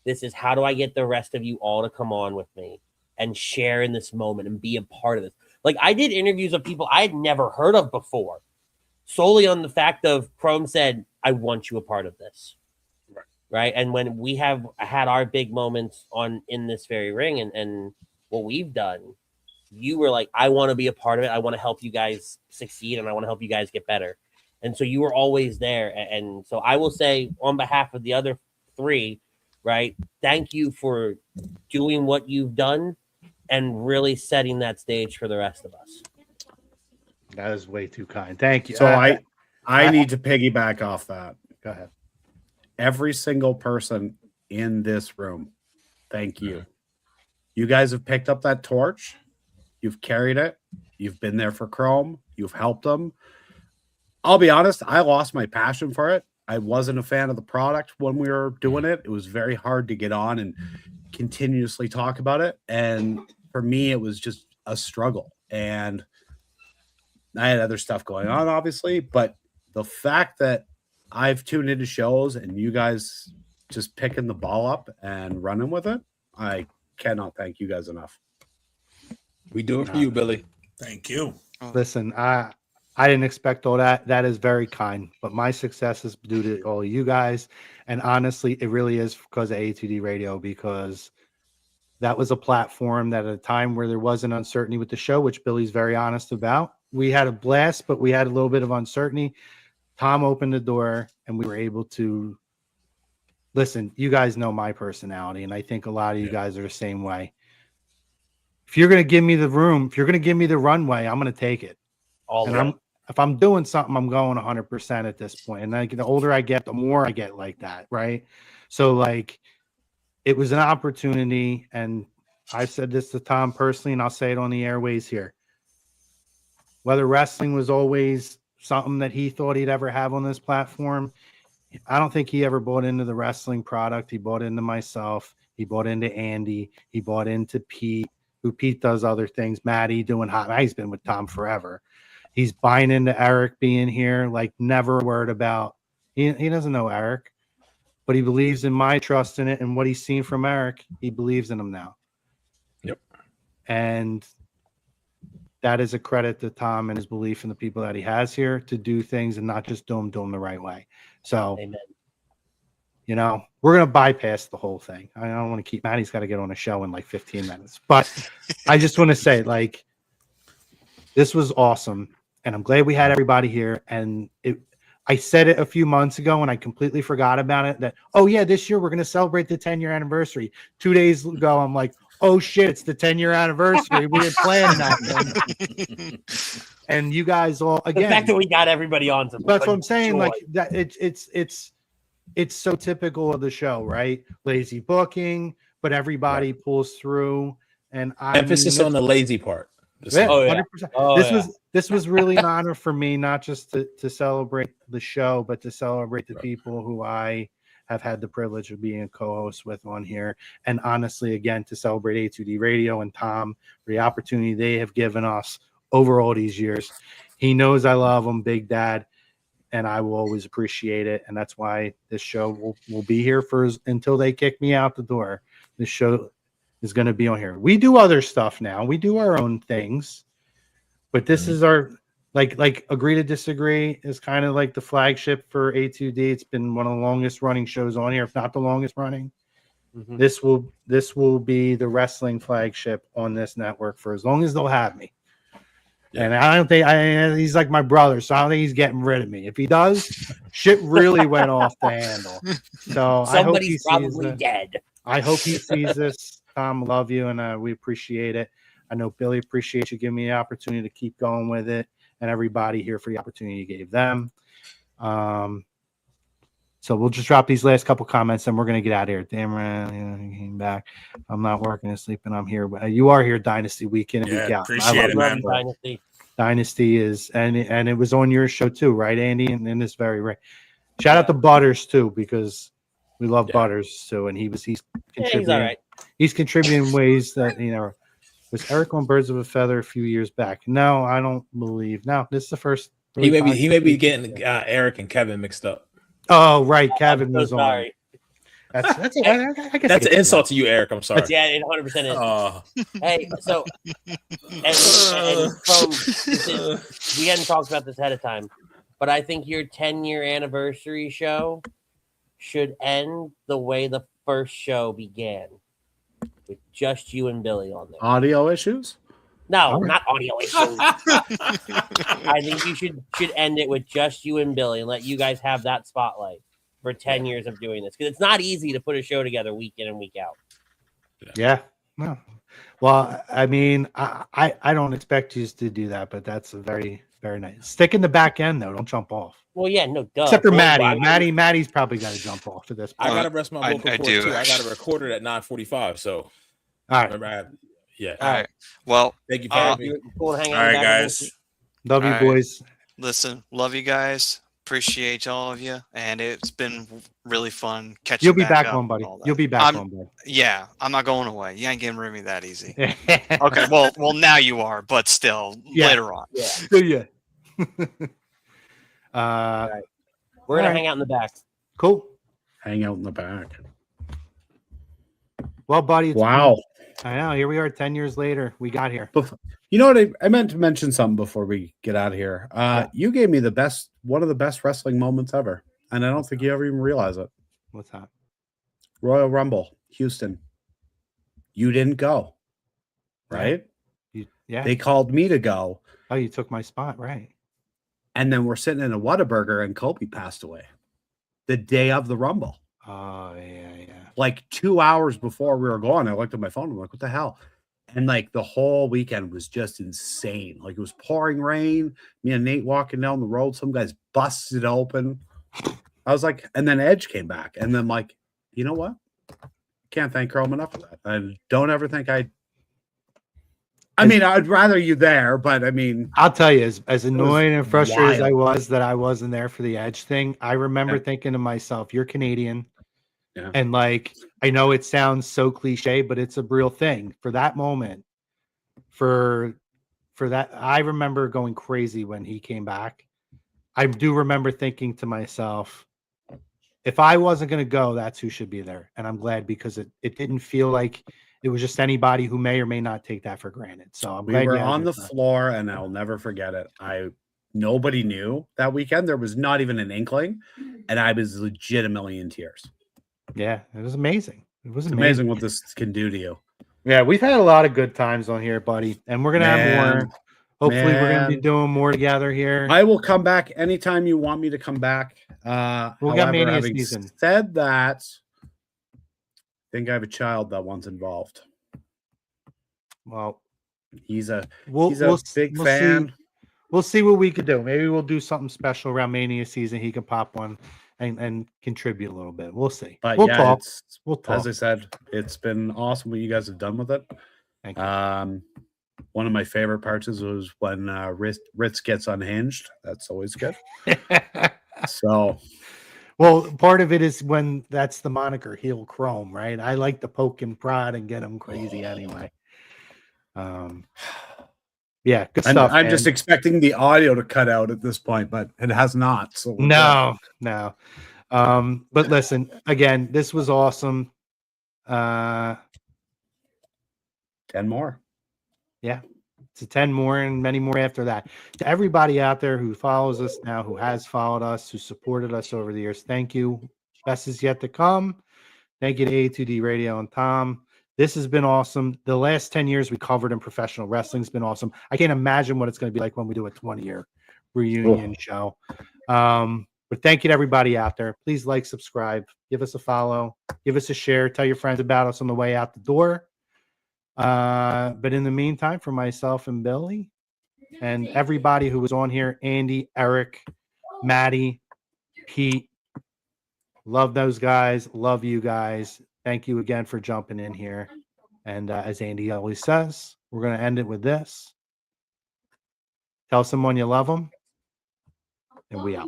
This is, how do I get the rest of you all to come on with me and share in this moment and be a part of this? Like, I did interviews of people I had never heard of before, solely on the fact of Chrome said, I want you a part of this. Right. And when we have had our big moments in this very ring and what we've done, you were like, I want to be a part of it. I want to help you guys succeed, and I want to help you guys get better. And so you were always there. And so I will say, on behalf of the other 3, right, thank you for doing what you've done and really setting that stage for the rest of us. That is way too kind. Thank you. So I need to piggyback off that. Go ahead. Every single person in this room, thank you. You guys have picked up that torch. You've carried it. You've been there for Chrome. You've helped them. I'll be honest, I lost my passion for it I wasn't a fan of the product when we were doing it. It was very hard to get on and continuously talk about it. And for me, it was just a struggle. And I had other stuff going on, obviously, but the fact that I've tuned into shows and you guys just picking the ball up and running with it, I cannot thank you guys enough. We do it for you, Billy. Thank you. Listen, I didn't expect all that. That is very kind, but my success is due to all of you guys. And honestly, it really is because of A2D Radio, because that was a platform that at a time where there was an uncertainty with the show, which Billy's very honest about. We had a blast, but we had a little bit of uncertainty. Tom opened the door and we were able to listen. You guys know my personality, and I think a lot of you guys are the same way. If you're going to give me the room, if you're going to give me the runway, I'm going to take it. If I'm doing something, I'm going 100% at this point. And like the older I get, the more I get like that, right? So like, it was an opportunity, and I've said this to Tom personally, and I'll say it on the airways here. Whether wrestling was always something that he thought he'd ever have on this platform, I don't think he ever bought into the wrestling product. He bought into myself. He bought into Andy. He bought into Pete, who Pete does other things. Maddie doing hot. He's been with Tom forever. He's buying into Eric being here, like never a word about. He doesn't know Eric, but he believes in my trust in it, and what he's seen from Eric, he believes in him now. Yep. And that is a credit to Tom and his belief in the people that he has here to do things and not just do them the right way. So, Amen. You know, we're going to bypass the whole thing. I don't want to keep Maddie's got to get on a show in like 15 minutes, but I just want to say, like, this was awesome. And I'm glad we had everybody here. And I said it a few months ago and I completely forgot about it, that, oh yeah, this year we're going to celebrate the 10-year anniversary. 2 days ago, I'm like, oh shit, it's the 10-year anniversary. We had planned that. And you guys all, again, the fact that we got everybody on. That's what I'm saying. Joy. Like that, it's so typical of the show, right? Lazy booking, but everybody pulls through. And emphasis on the lazy part. Yeah, 100%. This was really an honor for me, not just to celebrate the show, but to celebrate the people who I have had the privilege of being a co-host with on here. And honestly, again, to celebrate A2D Radio and Tom for the opportunity they have given us over all these years. He knows I love him, Big Dad, and I will always appreciate it. And that's why this show will be here until they kick me out the door. This show is going to be on here. We do other stuff now. We do our own things, but this is our like Agree to Disagree is kind of like the flagship for A2D. It's been one of the longest running shows on here, if not the longest running. Mm-hmm. This will be the wrestling flagship on this network for as long as they'll have me. Yeah. And I don't think he's like my brother, so I don't think he's getting rid of me. If he does, shit really went off the handle. So somebody's probably dead. I hope he sees this. Tom, love you, and we appreciate it. I know Billy appreciates you giving me the opportunity to keep going with it, and everybody here for the opportunity you gave them. So we'll just drop these last couple comments, and we're going to get out of here. Damn right, he came back. I'm not working and sleeping. I'm here. You are here, Dynasty Week in and week out. Appreciate it, man. Dynasty is, and it was on your show too, right, Andy? And it's very rare. Shout out to Butters too, because we love Butters too, and he's contributing. He's all right. He's contributing in ways that, you know, was Eric on Birds of a Feather a few years back? No, I don't believe. No, this is the first. He may be getting Eric and Kevin mixed up. Oh, right, Kevin was on. That's I guess that's an insult to you, Eric. I'm sorry. Yeah, it 100% is. Hey, so we hadn't talked about this ahead of time, but I think your 10-year anniversary show should end the way the first show began, with just you and Billy on there. Audio issues? No, not audio issues. I think you should end it with just you and Billy and let you guys have that spotlight for 10 years of doing this, because it's not easy to put a show together week in and week out. Yeah. No. Well, I mean, I don't expect you to do that, but that's a very, very nice. Stick in the back end though. Don't jump off. Well, yeah, no, duh. Except for Maddie. Maddie's probably got to jump off for this point. I got to rest my vocal cord too. I got to record it at 9:45. So, all right. Remember, all right. Well, thank you for having me. All right, guys. Love you, boys. Listen, love you guys. Appreciate all of you, and it's been really fun catching You'll be back up on, and buddy. all that. You'll be back on, buddy. Yeah, I'm not going away. You ain't getting rid of me that easy. Okay, well, now you are, but still, later on. Yeah. So yeah. We're gonna right. hang out in the back. Cool. Hang out in the back. Well, buddy. It's Wow. I know. Here we are 10 years later. We got here. You know what? I meant to mention something before we get out of here. You gave me one of the best wrestling moments ever. And I don't think you ever even realize it. What's that? Royal Rumble, Houston. You didn't go. Right? Yeah. They called me to go. Oh, you took my spot, right? And then we're sitting in a Whataburger and Kobe passed away the day of the Rumble. Oh, yeah. Like 2 hours before we were going, I looked at my phone. I'm like, what the hell? And like the whole weekend was just insane. Like it was pouring rain. Me and Nate walking down the road. Some guys busted open. I was like, and then Edge came back. And then like, you know what? Can't thank Chrome enough for that. I don't ever think I mean, I'd rather you there, but I mean, I'll tell you, as annoying and frustrated as I wild. was that I wasn't there for the Edge thing, I remember thinking to myself, you're Canadian. Yeah. And like, I know it sounds so cliche, but it's a real thing. For that moment, for that, I remember going crazy when he came back. I do remember thinking to myself, if I wasn't going to go, that's who should be there. And I'm glad because it didn't feel like it was just anybody who may or may not take that for granted. So I'm glad we were you had on your the time. floor, and I'll never forget it. Nobody knew that weekend. There was not even an inkling, and I was legitimately in tears. Yeah, it was amazing. It was amazing what this can do to you. Yeah, we've had a lot of good times on here, buddy, and we're gonna have more. Hopefully, we're gonna be doing more together here. I will come back anytime you want me to come back. We'll get Mania season. Said that, I think I have a child that one's involved. Well, he's a big we'll fan. See. We'll see what we could do. Maybe we'll do something special around Mania season. He can pop one and contribute a little bit. We'll see. But we'll yeah, talk. We'll talk. As I said, it's been awesome what you guys have done with it. Thank you. One of my favorite parts was when Ritz gets unhinged. That's always good. So, well, part of it is when that's the moniker heel Chrome, right? I like to poke and prod and get him crazy anyway. Yeah, good stuff. I'm just expecting the audio to cut out at this point, but it has not. So no. But listen, again, this was awesome. 10 more. Yeah. To 10 more and many more after that. To everybody out there who follows us now, who has followed us, who supported us over the years, thank you. Best is yet to come. Thank you to A2D Radio and Tom. This has been awesome. The last 10 years we covered in professional wrestling has been awesome. I can't imagine what it's going to be like when we do a 20-year reunion show. But thank you to everybody out there. Please like, subscribe, give us a follow, give us a share, tell your friends about us on the way out the door. But in the meantime, for myself and Billy and everybody who was on here, Andy, Eric, Maddie, Pete, love those guys. Love you guys. Thank you again for jumping in here. And as Andy always says, we're going to end it with this. Tell someone you love them, and we out.